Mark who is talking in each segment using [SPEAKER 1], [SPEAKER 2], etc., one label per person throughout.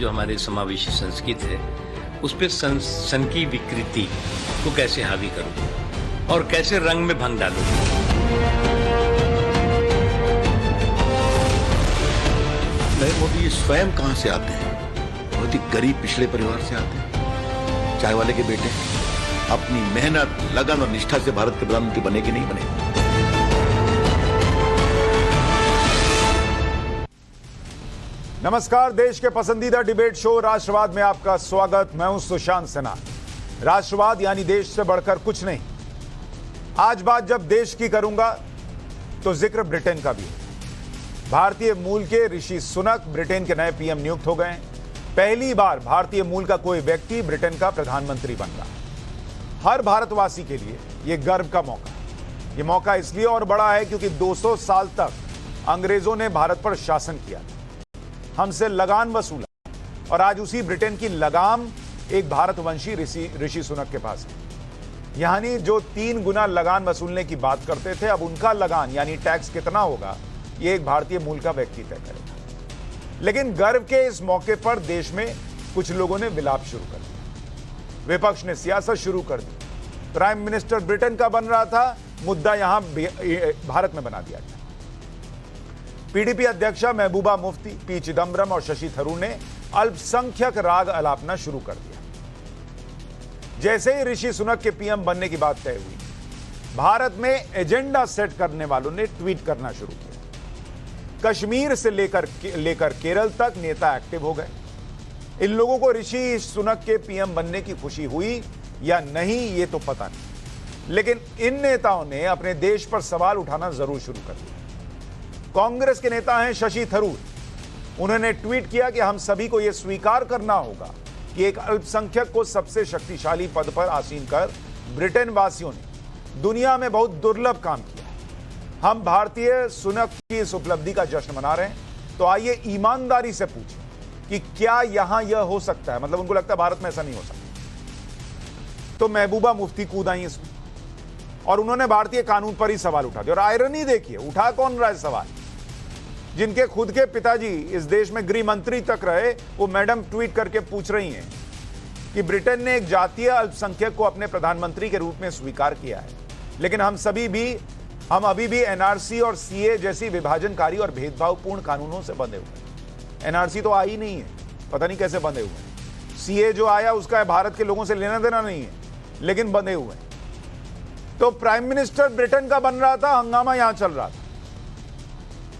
[SPEAKER 1] जो हमारे समावेशी संस्कृत है उस पर सन की विकृति को कैसे हावी करूं और कैसे रंग में भंग डालूं।
[SPEAKER 2] नरेंद्र मोदी ये स्वयं कहां से आते हैं? बहुत ही गरीब पिछड़े परिवार से आते हैं। चाय वाले के बेटे अपनी मेहनत, लगन और निष्ठा से भारत के प्रधानमंत्री बने कि नहीं बने?
[SPEAKER 3] नमस्कार, देश के पसंदीदा डिबेट शो राष्ट्रवाद में आपका स्वागत। मैं हूं सुशांत सिन्हा। राष्ट्रवाद यानी देश से बढ़कर कुछ नहीं। आज बात जब देश की करूंगा तो जिक्र ब्रिटेन का भी है। भारतीय मूल के ऋषि सुनक ब्रिटेन के नए पीएम नियुक्त हो गए हैं। पहली बार भारतीय मूल का कोई व्यक्ति ब्रिटेन का प्रधानमंत्री बन रहा है। हर भारतवासी के लिए यह गर्व का मौका है। यह मौका इसलिए और बड़ा है क्योंकि 200 साल तक अंग्रेजों ने भारत पर शासन किया, हमसे लगान वसूला, और आज उसी ब्रिटेन की लगाम एक भारतवंशी ऋषि सुनक के पास है। यानी जो 3 गुना लगान वसूलने की बात करते थे, अब उनका लगान यानी टैक्स कितना होगा, ये एक भारतीय मूल का व्यक्ति तय करेगा। लेकिन गर्व के इस मौके पर देश में कुछ लोगों ने विलाप शुरू कर दिया। विपक्ष ने सियासत शुरू कर दी। प्राइम मिनिस्टर ब्रिटेन का बन रहा था, मुद्दा यहां भारत में बना दिया गया। पीडीपी अध्यक्षा महबूबा मुफ्ती, पी चिदंबरम और शशि थरूर ने अल्पसंख्यक राग अलापना शुरू कर दिया। जैसे ही ऋषि सुनक के पीएम बनने की बात तय हुई, भारत में एजेंडा सेट करने वालों ने ट्वीट करना शुरू किया। कश्मीर से लेकर केरल तक नेता एक्टिव हो गए। इन लोगों को ऋषि सुनक के पीएम बनने की खुशी हुई या नहीं, ये तो पता नहीं, लेकिन इन नेताओं ने अपने देश पर सवाल उठाना जरूर शुरू कर दिया। कांग्रेस के नेता हैं शशि थरूर। उन्होंने ट्वीट किया कि हम सभी को यह स्वीकार करना होगा कि एक अल्पसंख्यक को सबसे शक्तिशाली पद पर आसीन कर ब्रिटेन वासियों ने दुनिया में बहुत दुर्लभ काम किया। हम भारतीय सुनक की इस उपलब्धि का जश्न मना रहे हैं, तो आइए ईमानदारी से पूछें कि क्या यहां यह हो सकता है। मतलब उनको लगता है भारत में ऐसा नहीं हो सकता। तो महबूबा मुफ्ती कूद आई इसमें और उन्होंने भारतीय कानून पर ही सवाल उठा दिया। और आयरनी देखिए, उठा कौन रहा है सवाल? जिनके खुद के पिताजी इस देश में गृह मंत्री तक रहे, वो मैडम ट्वीट करके पूछ रही हैं कि ब्रिटेन ने एक जातीय अल्पसंख्यक को अपने प्रधानमंत्री के रूप में स्वीकार किया है, लेकिन हम अभी भी एनआरसी और सीए जैसी विभाजनकारी और भेदभावपूर्ण कानूनों से बंधे हुए हैं। एनआरसी तो आई नहीं है, पता नहीं कैसे बंधे हुए हैं। सीए जो आया उसका भारत के लोगों से लेना देना नहीं है, लेकिन बंधे हुए हैं। तो प्राइम मिनिस्टर ब्रिटेन का बन रहा था, हंगामा यहां चल रहा था।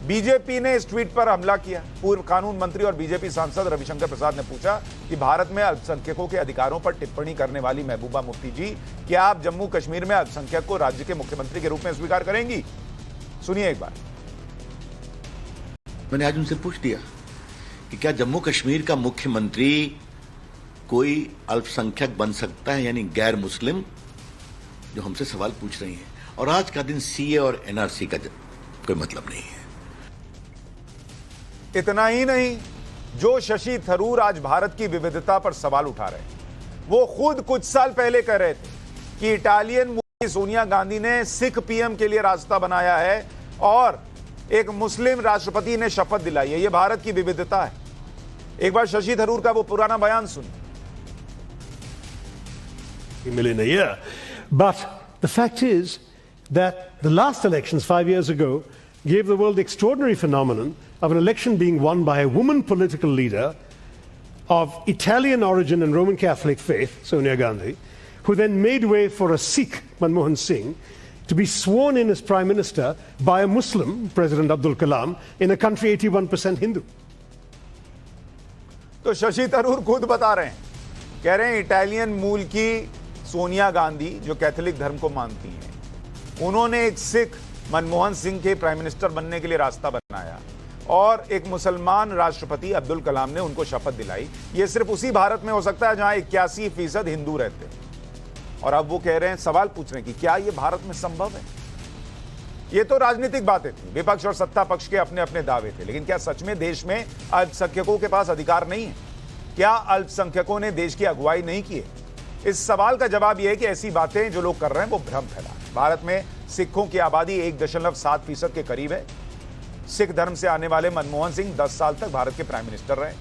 [SPEAKER 3] बीजेपी ने इस ट्वीट पर हमला किया। पूर्व कानून मंत्री और बीजेपी सांसद रविशंकर प्रसाद ने पूछा कि भारत में अल्पसंख्यकों के अधिकारों पर टिप्पणी करने वाली महबूबा मुफ्ती जी, क्या आप जम्मू कश्मीर में अल्पसंख्यक को राज्य के मुख्यमंत्री के रूप में स्वीकार करेंगी? सुनिए एक बार।
[SPEAKER 2] मैंने आज उनसे पूछ दिया कि क्या जम्मू कश्मीर का मुख्यमंत्री कोई अल्पसंख्यक बन सकता है, यानी गैर मुस्लिम, जो हमसे सवाल पूछ रही हैं। और आज का दिन सीए और एनआरसी का कोई मतलब नहीं है।
[SPEAKER 3] इतना ही नहीं, जो शशि थरूर आज भारत की विविधता पर सवाल उठा रहे हैं, वो खुद कुछ साल पहले कह रहे थे कि इटालियन मूल सोनिया गांधी ने सिख पीएम के लिए रास्ता बनाया है और एक मुस्लिम राष्ट्रपति ने शपथ दिलाई है। यह भारत की विविधता है। एक बार शशि थरूर का वो पुराना बयान सुनिए।
[SPEAKER 4] million a year. But the fact is that the last elections 5 years ago gave the world the extraordinary phenomenon of an election being won by a woman political leader of Italian origin and Roman Catholic faith, Sonia Gandhi, who then made way for a Sikh, Manmohan Singh, to be sworn in as Prime Minister by a Muslim, President Abdul Kalam, in a country 81% Hindu.
[SPEAKER 3] तो शशि थरूर खुद बता रहे हैं, कह रहे हैं Italian मूल की सोनिया गांधी जो कैथोलिक धर्म को मानती हैं, उन्होंने एक सिख मनमोहन सिंह के प्राइम मिनिस्टर बनने के लिए रास्ता बनाया और एक मुसलमान राष्ट्रपति अब्दुल कलाम ने उनको शपथ दिलाई। ये सिर्फ उसी भारत में हो सकता है जहां 81% हिंदू रहते हैं। और अब वो कह रहे हैं, सवाल पूछ रहे हैं कि क्या ये भारत में संभव है? ये तो राजनीतिक बातें थी, विपक्ष और सत्ता पक्ष के अपने अपने दावे थे, लेकिन क्या सच में देश में अल्पसंख्यकों के पास अधिकार नहीं है? क्या अल्पसंख्यकों ने देश की अगुवाई नहीं की है? इस सवाल का जवाब यह है कि ऐसी बातें जो लोग कर रहे हैं वो भ्रम फैला। भारत में सिखों की आबादी 1.7% के करीब है। सिख धर्म से आने वाले मनमोहन सिंह 10 साल तक भारत के प्राइम मिनिस्टर रहे।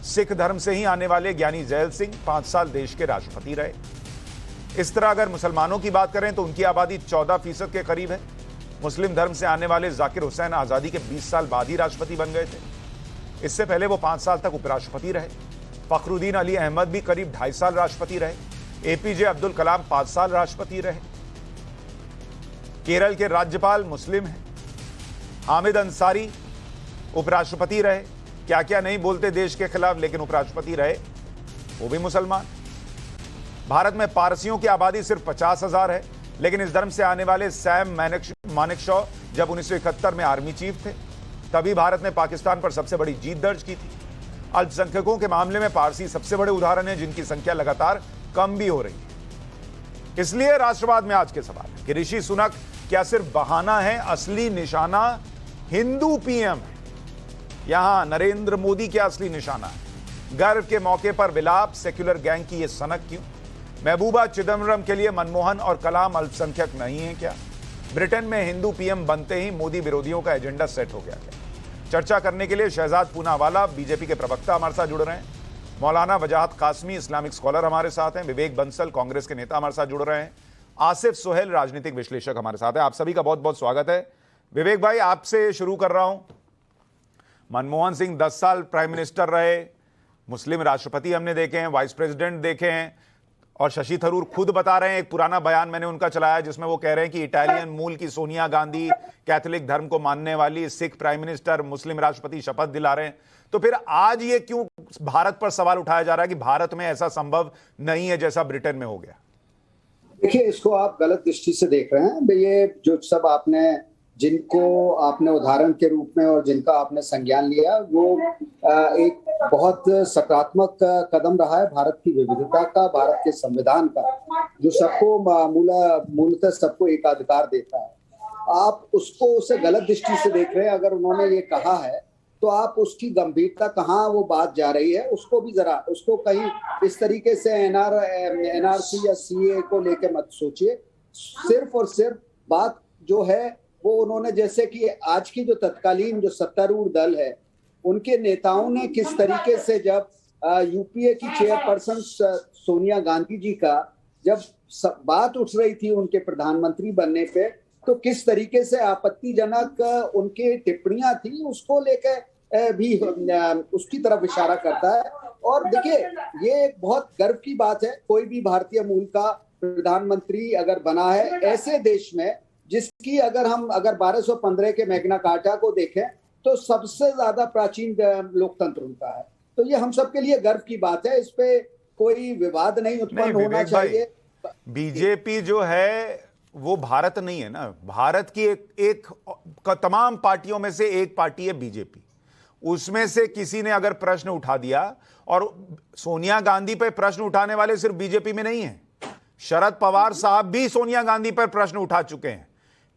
[SPEAKER 3] सिख धर्म से ही आने वाले ज्ञानी जैल सिंह 5 साल देश के राष्ट्रपति रहे। इस तरह अगर मुसलमानों की बात करें तो उनकी आबादी 14% के करीब है। मुस्लिम धर्म से आने वाले जाकिर हुसैन आजादी के 20 साल बाद ही राष्ट्रपति बन गए थे। इससे पहले वो 5 साल तक उपराष्ट्रपति रहे। फखरुद्दीन अली अहमद भी करीब 2.5 साल राष्ट्रपति रहे। एपीजे अब्दुल कलाम 5 साल राष्ट्रपति रहे। केरल के राज्यपाल मुस्लिम हैं। हामिद अंसारी उपराष्ट्रपति रहे। क्या क्या नहीं बोलते देश के खिलाफ, लेकिन उपराष्ट्रपति रहे, वो भी मुसलमान। भारत में पारसियों की आबादी सिर्फ 50,000 है, लेकिन इस धर्म से आने वाले सैम मानेकशॉ जब 1971 में आर्मी चीफ थे, तभी भारत ने पाकिस्तान पर सबसे बड़ी जीत दर्ज की थी। अल्पसंख्यकों के मामले में पारसी सबसे बड़े उदाहरण है, जिनकी संख्या लगातार कम भी हो रही है। इसलिए राष्ट्रवाद में आज के सवाल है कि ऋषि सुनक क्या सिर्फ बहाना है, असली निशाना हिंदू पीएम है। यहां नरेंद्र मोदी क्या असली निशाना है? गर्व के मौके पर विलाप, सेक्युलर गैंग की ये सनक क्यों? महबूबा चिदम्बरम के लिए मनमोहन और कलाम अल्पसंख्यक नहीं है क्या? ब्रिटेन में हिंदू पीएम बनते ही मोदी विरोधियों का एजेंडा सेट हो गया क्या? चर्चा करने के लिए शहजाद पूनावाला बीजेपी के प्रवक्ता हमारे साथ जुड़ रहे हैं। मौलाना वजाहत कासमी इस्लामिक स्कॉलर हमारे साथ हैं। विवेक बंसल कांग्रेस के नेता हमारे साथ जुड़ रहे हैं। आसिफ सोहेल राजनीतिक विश्लेषक हमारे साथ है। आप सभी का बहुत बहुत स्वागत है। विवेक भाई, आपसे शुरू कर रहा हूं। मनमोहन सिंह 10 साल प्राइम मिनिस्टर रहे, मुस्लिम राष्ट्रपति हमने देखे हैं, वाइस प्रेसिडेंट देखे हैं, और शशि थरूर खुद बता रहे हैं, एक पुराना बयान मैंने उनका चलाया जिसमें वो कह रहे हैं कि इटालियन मूल की सोनिया गांधी, कैथोलिक धर्म को मानने वाली सिख प्राइम मिनिस्टर, मुस्लिम राष्ट्रपति शपथ दिला रहे हैं। तो फिर आज ये क्यों भारत पर सवाल उठाया जा रहा है कि भारत में ऐसा संभव नहीं है जैसा ब्रिटेन में हो गया?
[SPEAKER 5] देखिए, इसको आप गलत दृष्टि से देख रहे हैं। ये जो सब आपने, जिनको आपने उदाहरण के रूप में और जिनका आपने संज्ञान लिया, वो एक बहुत सकारात्मक कदम रहा है भारत की विविधता का, भारत के संविधान का, जो सबको मूलतः सबको एकाधिकार देता है। आप उसको उसे गलत दृष्टि से देख रहे हैं। अगर उन्होंने ये कहा है तो आप उसकी गंभीरता, कहाँ वो बात जा रही है, उसको भी जरा, उसको कहीं इस तरीके से एनआरसी या सीए को लेकर मत सोचिए। सिर्फ और सिर्फ बात जो है वो उन्होंने, जैसे कि आज की जो तत्कालीन जो सत्तारूढ़ दल है, उनके नेताओं ने किस तरीके से, जब यूपीए की चेयरपर्सन सोनिया गांधी जी का जब बात उठ रही थी उनके प्रधानमंत्री बनने पे, तो किस तरीके से आपत्तिजनक उनकी टिप्पणियां थी, उसको लेकर भी उसकी तरफ इशारा करता है। और देखिए, ये एक बहुत गर्व की बात है, कोई भी भारतीय मूल का प्रधानमंत्री अगर बना है ऐसे देश में जिसकी अगर 1215 के मैग्ना कार्टा को देखें तो सबसे ज्यादा प्राचीन लोकतंत्र उनका है। तो ये हम सबके लिए गर्व की बात है, इस पे कोई विवाद नहीं उत्पन्न होना चाहिए।
[SPEAKER 3] बीजेपी जो है वो भारत नहीं है ना, भारत की एक तमाम पार्टियों में से एक पार्टी है बीजेपी। उसमें से किसी ने अगर प्रश्न उठा दिया, और सोनिया गांधी पर प्रश्न उठाने वाले सिर्फ बीजेपी में नहीं है, शरद पवार साहब भी सोनिया गांधी पर प्रश्न उठा चुके हैं,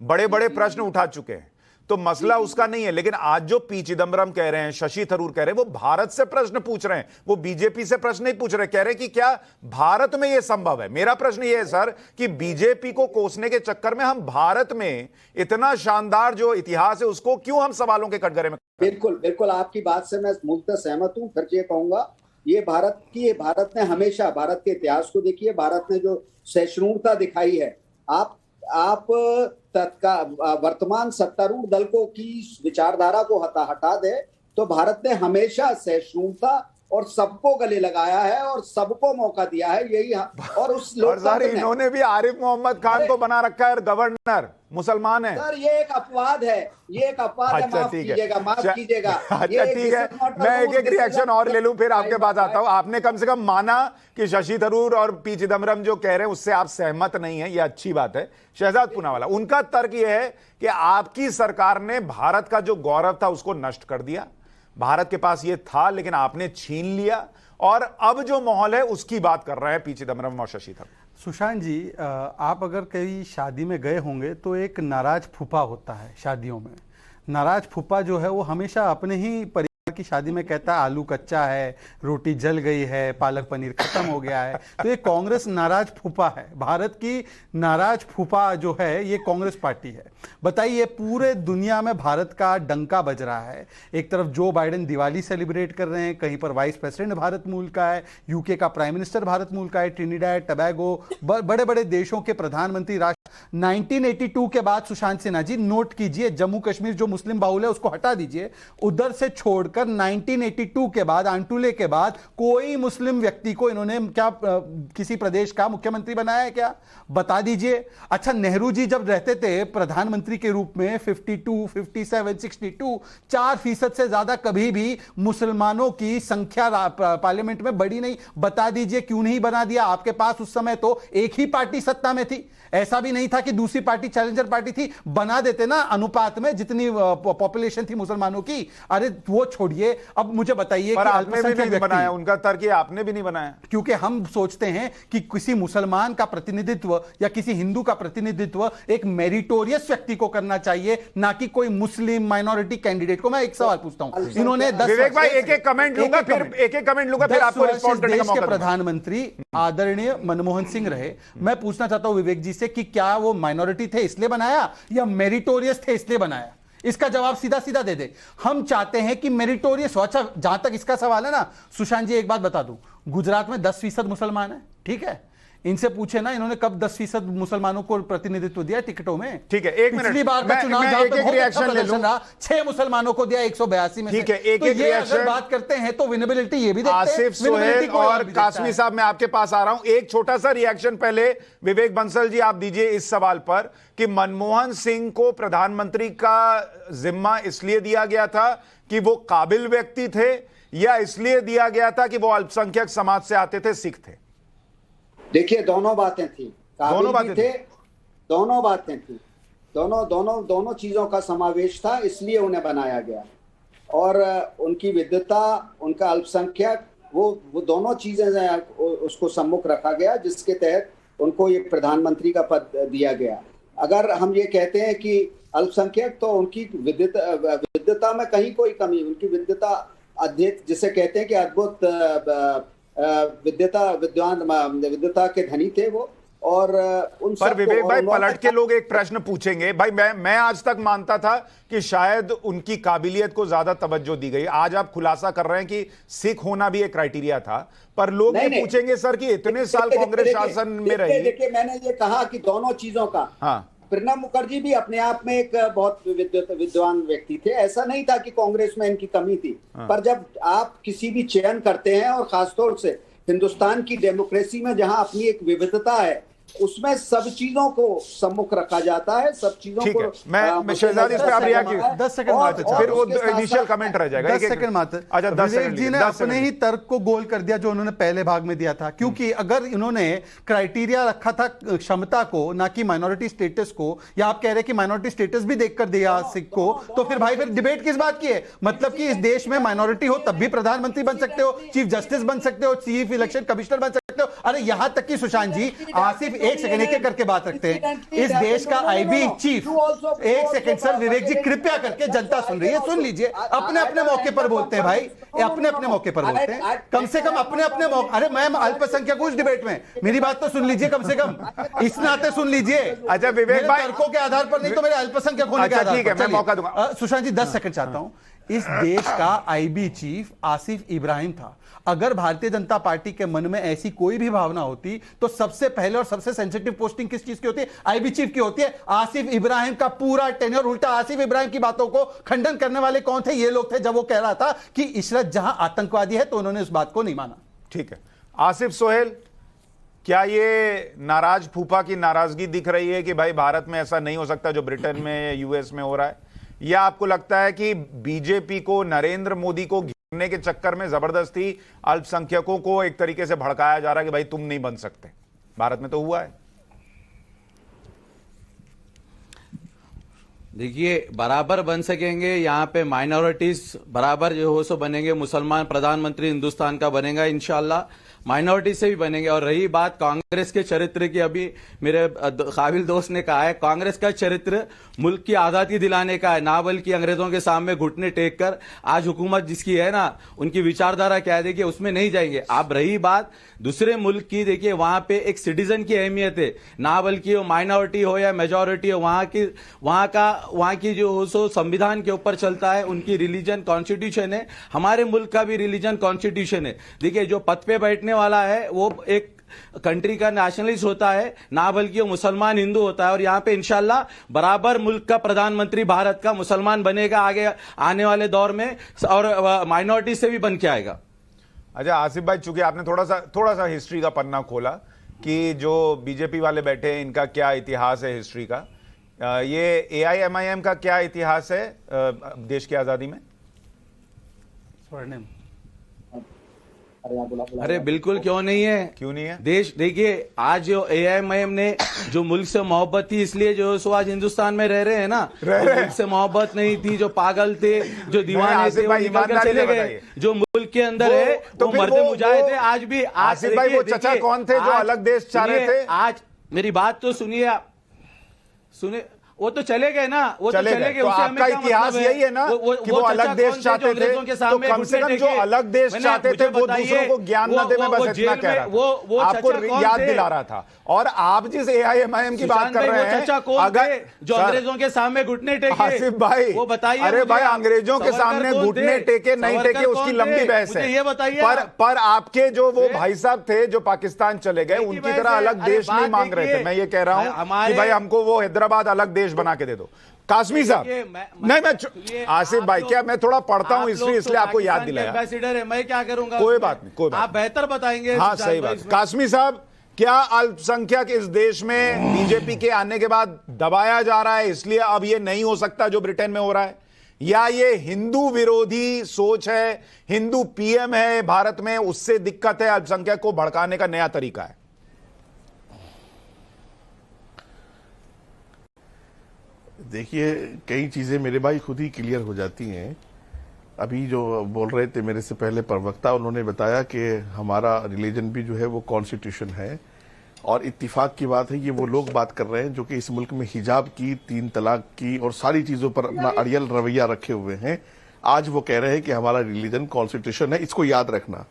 [SPEAKER 3] बड़े बड़े प्रश्न उठा चुके हैं। तो मसला उसका नहीं है। लेकिन आज जो पी चिदम्बरम कह रहे हैं, शशि थरूर कह रहे हैं, वो भारत से प्रश्न पूछ रहे हैं, वो बीजेपी से प्रश्न नहीं पूछ रहे। कह रहे हैं कि क्या भारत में यह संभव है? मेरा प्रश्न यह है सर कि बीजेपी को कोसने के चक्कर में हम भारत में इतना शानदार जो इतिहास है उसको क्यों हम सवालों के कटघरे में?
[SPEAKER 5] बिल्कुल बिल्कुल, आपकी बात से मैं मूलतः सहमत हूं। फिर ये कहूंगा, ये भारत ने हमेशा, भारत के इतिहास को देखिए, भारत ने जो सहिष्णुता दिखाई है, आप वर्तमान सत्तारूढ़ दल को की विचारधारा को हटा दे तो भारत ने हमेशा सहिष्णुता और सबको गले लगाया है और सबको मौका दिया है। यही और उस
[SPEAKER 3] लोकतंत्र में इन्होंने भी आरिफ मोहम्मद खान को बना रखा है गवर्नर, मुसलमान है
[SPEAKER 5] सर। ये एक अपवाद है, ये एक अपवाद है।
[SPEAKER 3] अच्छा,
[SPEAKER 5] माफ कीजिएगा।
[SPEAKER 3] अच्छा ठीक है, मैं एक रिएक्शन और ले लूं, फिर आपके पास आता हूं। आपने कम से कम माना कि शशि थरूर और पी चिदम्बरम जो कह रहे हैं उससे आप सहमत नहीं है, ये अच्छी बात है। शहजाद पूनावाला, उनका तर्क यह है कि आपकी सरकार ने भारत का जो गौरव था उसको नष्ट कर दिया। भारत के पास ये था लेकिन आपने छीन लिया, और अब जो माहौल है उसकी बात कर रहे हैं पी चिदम्बरम और शशि थरूर।
[SPEAKER 6] सुशांत जी, आप अगर कहीं शादी में गए होंगे तो एक नाराज फूफा होता है शादियों में। नाराज फूफा जो है वो हमेशा अपने ही परिवार की शादी में कहता है आलू कच्चा है, रोटी जल गई है, पालक पनीर खत्म हो गया है। तो ये कांग्रेस नाराज फूफा है, भारत की नाराज फूफा जो है ये कांग्रेस पार्टी है। बताइए, पूरे दुनिया में भारत का डंका बज रहा है। एक तरफ जो बाइडेन दिवाली सेलिब्रेट कर रहे हैं, कहीं पर वाइस प्रेसिडेंट भारत मूल का है, यूके का प्राइम मिनिस्टर भारत मूल का है, ट्रिनिडैड टबैगो बड़े बड़े देशों के प्रधानमंत्री 1982 के बाद सुशांत सिन्हा जी नोट कीजिए, जम्मू कश्मीर जो मुस्लिम बाहुल है उसको हटा दीजिए, उधर से छोड़कर 1982 के बाद आंटूले के बाद कोई मुस्लिम व्यक्ति को इन्होंने क्या किसी प्रदेश का मुख्यमंत्री बनाया है क्या? बता दीजिए। अच्छा, नेहरू जी जब रहते थे प्रधानमंत्री के रूप में 52, 57, 62 4% से ज्यादा कभी भी मुसलमानों की संख्या पार्लियामेंट में बढ़ी नहीं। बता दीजिए क्यों नहीं बना दिया? आपके पास उस समय तो एक ही पार्टी सत्ता में थी, ऐसा भी नहीं था कि दूसरी पार्टी चैलेंजर पार्टी थी। बना देते ना अनुपात में जितनी पॉपुलेशन थी मुसलमानों की। अरे वो छोड़िए, अब मुझे बताइए
[SPEAKER 3] पर
[SPEAKER 6] कि
[SPEAKER 3] आपने भी नहीं बनाया, उनका तर्क ये आपने भी नहीं बनाया।
[SPEAKER 6] क्योंकि हम सोचते हैं कि किसी मुसलमान का प्रतिनिधित्व या किसी हिंदू का प्रतिनिधित्व एक मेरिटोरियस व्यक्ति को करना चाहिए, ना कि कोई मुस्लिम माइनॉरिटी कैंडिडेट को। मैं एक सवाल पूछता हूं, इन्होंने
[SPEAKER 3] विवेक भाई एक कमेंट लूंगा, फिर आपको रिस्पॉन्ड करने का मौका दूंगा।
[SPEAKER 6] प्रधानमंत्री आदरणीय मनमोहन सिंह रहे। मैं पूछना चाहता हूं विवेक जी से कि क्या वो माइनॉरिटी थे इसलिए बनाया या मेरिटोरियस थे इसलिए बनाया? इसका जवाब सीधा सीधा दे दे। हम चाहते हैं कि मेरिटोरियस हो। अच्छा, जहां तक इसका सवाल है ना सुशांत जी, एक बात बता दूं, गुजरात में 10% मुसलमान है, ठीक है? इनसे पूछे ना इन्होंने कब 10% मुसलमानों को प्रतिनिधित्व दिया टिकटों में।
[SPEAKER 3] ठीक है, एक मिनट,
[SPEAKER 6] पिछली बार का चुनाव जहां पे बहुत अच्छा प्रदर्शन रहा, 6 मुसलमानों को दिया 182 में।
[SPEAKER 3] ठीक है, एक
[SPEAKER 6] तो ये
[SPEAKER 3] रिएक्शन
[SPEAKER 6] अगर बात करते हैं तो विनेबिलिटी ये भी देखते हैं।
[SPEAKER 3] आसिफ सोहेल और कासमी साहब, मैं आपके पास आ रहा हूं। एक छोटा सा रिएक्शन पहले विवेक बंसल जी आप दीजिए इस सवाल पर कि मनमोहन सिंह को प्रधानमंत्री का जिम्मा इसलिए दिया गया था कि वो काबिल व्यक्ति थे, या इसलिए दिया गया था कि वो अल्पसंख्यक समाज से आते थे, सिख थे?
[SPEAKER 5] देखिए, दोनों बातें थी,
[SPEAKER 3] दोनों बातें
[SPEAKER 5] थे, दोनों बातें थी, दोनों चीजों का समावेश था, इसलिए उन्हें बनाया गया। और उनकी विद्वता, उनका अल्पसंख्यक, वो दोनों चीजें उसको सम्मुख रखा गया, जिसके तहत उनको ये प्रधानमंत्री का पद दिया गया। अगर हम ये कहते हैं कि अल्पसंख्यक, तो उनकी विद्वता में कहीं कोई कमी, उनकी विद्वता अद्भुत, जिसे कहते हैं कि अद्भुत विद्वता के धनी थे वो। और उन
[SPEAKER 3] पर विवेक भाई, पलट के लोग एक प्रश्न पूछेंगे, भाई मैं आज तक मानता था कि शायद उनकी काबिलियत को ज्यादा तवज्जो दी गई। आज आप खुलासा कर रहे हैं कि सिख होना भी एक क्राइटेरिया था, पर लोग ये पूछेंगे सर कि इतने साल कांग्रेस शासन में रही।
[SPEAKER 5] देखिए, मैंने ये कहा कि दोनों चीजों का। हाँ, प्रणब मुखर्जी भी अपने आप में एक बहुत विद्वान व्यक्ति थे, ऐसा नहीं था कि कांग्रेस में इनकी कमी थी। पर जब आप किसी भी चयन करते हैं, और खासतौर से हिंदुस्तान की डेमोक्रेसी में जहां अपनी एक विविधता है, उसमें सब चीजों को सम्मुख रखा जाता है, सब चीजों को।
[SPEAKER 3] मैं शहजाद, इस पे आप रिएक्ट कीजिए।
[SPEAKER 6] 10 सेकंड
[SPEAKER 3] फिर वो इनिशियल कमेंट रह जाएगा।
[SPEAKER 6] 10 सेकंड मात्र।
[SPEAKER 3] अच्छा, 10
[SPEAKER 6] विवेक
[SPEAKER 3] सेकंड
[SPEAKER 6] जी ने अपने ही तर्क को गोल कर दिया जो उन्होंने पहले भाग में दिया था। क्योंकि अगर इन्होंने क्राइटेरिया रखा था क्षमता को, ना कि माइनॉरिटी स्टेटस को, या आप कह रहे हैं कि माइनॉरिटी स्टेटस भी देखकर दिया सिख को, तो फिर भाई फिर डिबेट किस बात की है? मतलब कि इस देश में माइनॉरिटी हो तब भी प्रधानमंत्री बन सकते हो, चीफ जस्टिस बन सकते हो, चीफ इलेक्शन कमिश्नर बन सकते हो। अरे यहां तक कि सुशांत जी, आसिफ एक सेकंड एक करके बात रखते हैं। इस देश का आईबी चीफ, एक सेकंड सर, विवेक जी कृपया करके, जनता सुन रही है, सुन लीजिए। अपने अपने मौके पर बोलते हैं भाई, अपने अपने मौके पर बोलते हैं, कम से कम अपने अपने मौके। अरे मैं अल्पसंख्यक हूं इस डिबेट में, मेरी बात तो सुन लीजिए, कम से कम इस नाते सुन लीजिए।
[SPEAKER 3] अच्छा विवेक भाई,
[SPEAKER 6] तर्कों के आधार पर नहीं तो मेरे अल्पसंख्यक होने के आधार पर।
[SPEAKER 3] ठीक है, मैं मौका दूंगा।
[SPEAKER 6] सुशांत जी 10 सेकंड चाहता हूं। इस देश का आईबी चीफ आसिफ इब्राहिम था। अगर भारतीय जनता पार्टी के मन में ऐसी कोई भी भावना होती तो सबसे पहले और सबसे सेंसिटिव पोस्टिंग किस चीज की होती है? आईबी चीफ की होती है। आसिफ इब्राहिम का पूरा टेन्योर, उल्टा आसिफ इब्राहिम की बातों को खंडन करने वाले कौन थे? ये लोग थे, जब वो कह रहा था कि इशरत जहां आतंकवादी है, तो उन्होंने उस बात को नहीं माना।
[SPEAKER 3] ठीक है, आसिफ सोहेल, क्या ये नाराज फूफा की नाराजगी दिख रही है कि भाई भारत में ऐसा नहीं हो सकता जो ब्रिटेन में, यूएस में हो रहा है, या आपको लगता है कि बीजेपी को, नरेंद्र मोदी को घेरने के चक्कर में जबरदस्ती अल्पसंख्यकों को एक तरीके से भड़काया जा रहा है कि भाई तुम नहीं बन सकते? भारत में तो हुआ है।
[SPEAKER 7] देखिए, बराबर बन सकेंगे यहाँ पे, माइनॉरिटीज बराबर जो हो सो बनेंगे, मुसलमान प्रधानमंत्री हिंदुस्तान का बनेगा इंशाल्लाह। माइनॉरिटी से भी बनेंगे। और रही बात कांग्रेस के चरित्र की, अभी मेरे काबिल दोस्त ने कहा है, कांग्रेस का चरित्र मुल्क की आजादी दिलाने का है, ना बल्कि अंग्रेजों के सामने घुटने टेक कर आज हुकूमत जिसकी है ना, उनकी विचारधारा क्या है, देखिए उसमें नहीं जाएंगे। अब रही बात दूसरे मुल्क की, देखिए वहां पे एक सिटीजन की अहमियत है, ना बल्कि वो माइनॉरिटी हो या मेजॉरिटी हो, वहां की जो सो संविधान के ऊपर चलता है, उनकी रिलीजन कॉन्स्टिट्यूशन है, हमारे मुल्क का भी रिलीजन कॉन्स्टिट्यूशन है। देखिए जो पद पे बैठने वाला है वो एक कंट्री का नेशनलिस्ट होता है, ना बल्कि वो मुसलमान हिंदू होता है। और यहां पे इंशाल्लाह बराबर मुल्क का प्रधानमंत्री भारत का मुसलमान बनेगा आगे आने वाले दौर में, और माइनॉरिटी से भी बन के आएगा।
[SPEAKER 3] अच्छा आसिफ भाई, चूंकि आपने थोड़ा सा हिस्ट्री का पन्ना खोला कि जो बीजेपी वाले बैठे हैं इनका क्या इतिहास है हिस्ट्री का, ये AIMIM का क्या इतिहास है देश की आजादी में?
[SPEAKER 6] स्वर्णिम।
[SPEAKER 7] अरे बिल्कुल, क्यों नहीं है,
[SPEAKER 3] क्यों नहीं है?
[SPEAKER 7] देश देखिए आज जो AIMIM ने जो मुल्क से मोहब्बत थी, इसलिए जो सो आज हिंदुस्तान में रह रहे हैं ना, मुल्क से मोहब्बत नहीं थी, जो पागल थे, जो दीवाने थे, वो निकल कर चले गए। जो मुल्क के अंदर है वो मर्द मुजाहिद है। आज भी
[SPEAKER 3] आसिफ भाई वो चचा कौन थे जो अलग देश चाह रहे थे?
[SPEAKER 7] आज मेरी बात तो सुनिए, सुनिए, वो तो चले गए ना, वो तो चले गए।
[SPEAKER 3] तो आपका इतिहास यही है ना कि वो अलग देश चाहते थे, तो कम से कम जो अलग देश चाहते थे वो दूसरों को ज्ञान न दे, मैं बस इतना कह रहा था, आपको याद दिला रहा था। और आप जिस AIMIM की बात कर रहे हैं, अगर
[SPEAKER 7] जो अंग्रेजों के सामने घुटने टेके,
[SPEAKER 3] आसिफ भाई
[SPEAKER 7] वो बताइए,
[SPEAKER 3] अरे भाई अंग्रेजों के सामने घुटने टेके नहीं टेके उसकी लंबी बहस है,
[SPEAKER 7] ये बताइए।
[SPEAKER 3] पर आपके जो वो भाई साहब थे जो पाकिस्तान चले गए, उनकी तरह अलग देश नहीं मांग रहे थे। मैं ये कह रहा हूं कि भाई हमको वो हैदराबाद अलग देश बना के दे दो। कासमी साहब, नहीं मैं आसिफ भाई, क्या मैं थोड़ा पढ़ता हूं इसलिए आपको याद दिलाया।
[SPEAKER 7] एम्बेसडर है, मैं क्या करूंगा?
[SPEAKER 3] कोई बात नहीं, कोई बात,
[SPEAKER 7] आप बेहतर बताएंगे।
[SPEAKER 3] हाँ सही बात। कासमी साहब, क्या अल्पसंख्यक इस देश में बीजेपी के आने के बाद दबाया जा रहा है, इसलिए अब ये नहीं हो सकता जो ब्रिटेन में हो रहा है, या ये हिंदू विरोधी सोच है, हिंदू PM है भारत में, उससे दिक्कत है, अल्पसंख्यक को भड़काने का नया तरीका है?
[SPEAKER 8] देखिए, कई चीजें मेरे भाई खुद ही क्लियर हो जाती हैं। अभी जो बोल रहे थे मेरे से पहले प्रवक्ता, उन्होंने बताया कि हमारा रिलीजन भी जो है वो कॉन्स्टिट्यूशन है, और इत्तेफाक की बात है, ये वो लोग बात कर रहे हैं जो कि इस मुल्क में हिजाब की, 3 तलाक की और सारी चीजों पर अपना अड़ियल रवैया रखे हुए हैं। आज वो कह रहे हैं कि हमारा रिलीजन कॉन्स्टिट्यूशन है। इसको याद रखना।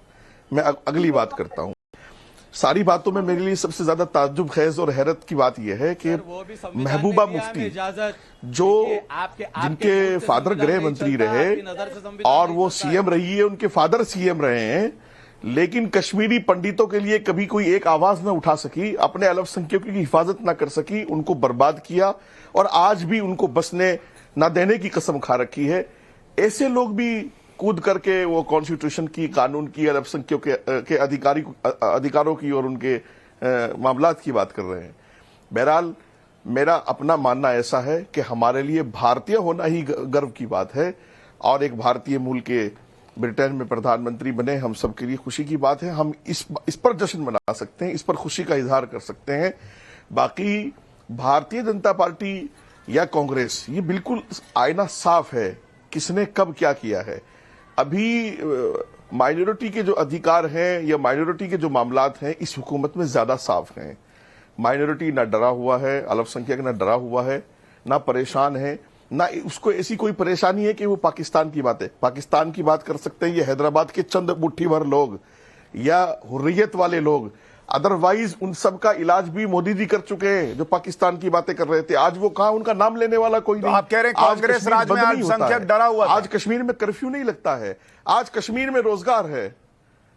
[SPEAKER 8] मैं अगली बात करता हूं। सारी बातों में मेरे लिए सबसे ज्यादा ताज्जुब खेज और हैरत की बात यह है कि महबूबा मुफ्ती, जो जिनके फादर गृह मंत्री रहे और वो CM रही है, उनके फादर CM रहे हैं, लेकिन कश्मीरी पंडितों के लिए कभी कोई एक आवाज न उठा सकी, अपने अल्पसंख्यकों की हिफाजत न कर सकी, उनको बर्बाद किया और आज भी उनको बसने न देने की कसम खा रखी है। ऐसे लोग भी कूद करके वो कॉन्स्टिट्यूशन की, कानून की, अल्पसंख्यकों के अधिकारों की और उनके मामलात की बात कर रहे हैं। बहरहाल मेरा अपना मानना ऐसा है कि हमारे लिए भारतीय होना ही गर्व की बात है, और एक भारतीय मूल के ब्रिटेन में प्रधानमंत्री बने हम सबके लिए खुशी की बात है। हम इस पर जश्न मना सकते हैं, इस पर खुशी का इजहार कर सकते हैं। बाकी भारतीय जनता पार्टी या कांग्रेस, ये बिल्कुल आईना साफ है किसने कब क्या किया है। अभी माइनॉरिटी के जो अधिकार हैं या माइनॉरिटी के जो मामलात हैं इस हुकूमत में ज्यादा साफ हैं। माइनॉरिटी ना डरा हुआ है, अल्पसंख्यक ना डरा हुआ है, ना परेशान है, ना उसको ऐसी कोई परेशानी है कि वो पाकिस्तान की बात कर सकते हैं, ये हैदराबाद के चंद मुट्ठी भर लोग या हुर्रियत वाले लोग। अदरवाइज उन सब का इलाज भी मोदी जी कर चुके हैं, जो पाकिस्तान की बातें कर रहे थे। आज वो कहा, उनका नाम लेने वाला कोई नहीं।
[SPEAKER 3] आप कह रहे हैं कांग्रेस राज में अल्पसंख्यक डरा हुआ था।
[SPEAKER 8] आज कश्मीर में कर्फ्यू नहीं लगता है, आज कश्मीर में रोजगार है।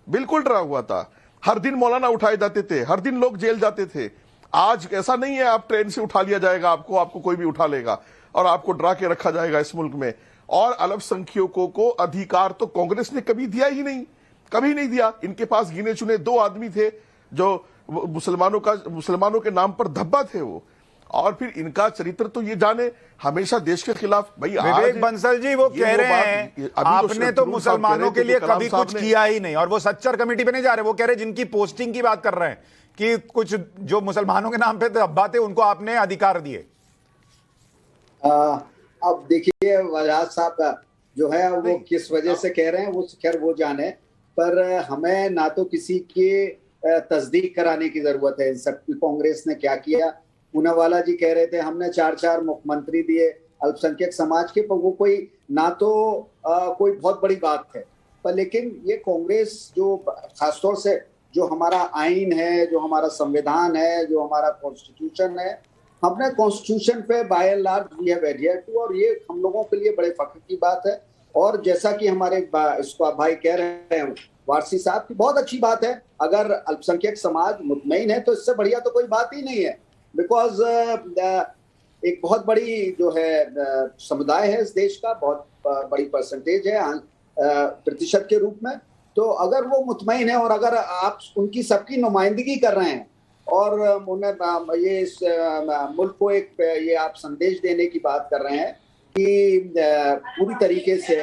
[SPEAKER 8] बिल्कुल डरा हुआ था, हर दिन मौलाना उठाए जाते थे, हर दिन लोग जेल जाते थे। आज ऐसा नहीं है आप ट्रेन से उठा लिया जाएगा, आपको कोई भी उठा लेगा और आपको डरा के रखा जाएगा इस मुल्क में। और अल्पसंख्यकों को अधिकार तो कांग्रेस ने कभी दिया ही नहीं, कभी नहीं दिया। इनके पास गिने चुने 2 आदमी थे जो मुसलमानों के नाम पर धब्बा थे वो, और फिर इनका चरित्र तो ये जाने हमेशा देश के खिलाफ। भाई
[SPEAKER 3] विवेक बंसल जी वो कह रहे हैं आपने तो मुसलमानों के लिए कभी कुछ किया ही नहीं, और वो सच्चर कमेटी पे नहीं जा रहे, वो कह रहे जिनकी पोस्टिंग की बात कर रहे हैं कि कुछ जो मुसलमानों के नाम पे धब्बा थे उनको आपने अधिकार दिए।
[SPEAKER 5] अब देखिए वजाहत साहब जो है वो किस वजह से कह रहे हैं वो खैर वो जाने। पर हमें ना तो किसी के तस्दीक कराने की जरूरत है इन सब की। कांग्रेस ने क्या किया, पूनावाला जी कह रहे थे हमने 4 मुख्यमंत्री दिए अल्पसंख्यक समाज के, पर वो कोई ना तो कोई बहुत बड़ी बात है। पर लेकिन ये कांग्रेस जो खासतौर से जो हमारा आइन है, जो हमारा संविधान है, जो हमारा कॉन्स्टिट्यूशन है, हमने कॉन्स्टिट्यूशन पे by and large we have adhered to, और ये हम लोगों के लिए बड़े फख्र की बात है। और जैसा कि हमारे इसको भाई कह रहे हैं वारसी साहब की, बहुत अच्छी बात है। अगर अल्पसंख्यक समाज मुतमईन है तो इससे बढ़िया तो कोई बात ही नहीं है, बिकॉज एक बहुत बड़ी जो है समुदाय है इस देश का, बहुत बड़ी परसेंटेज है प्रतिशत के रूप में। तो अगर वो मुतमईन है और अगर आप उनकी सबकी नुमाइंदगी कर रहे हैं और उन्हें ये इस मुल्क को एक ये आप संदेश देने की बात कर रहे हैं कि पूरी तरीके से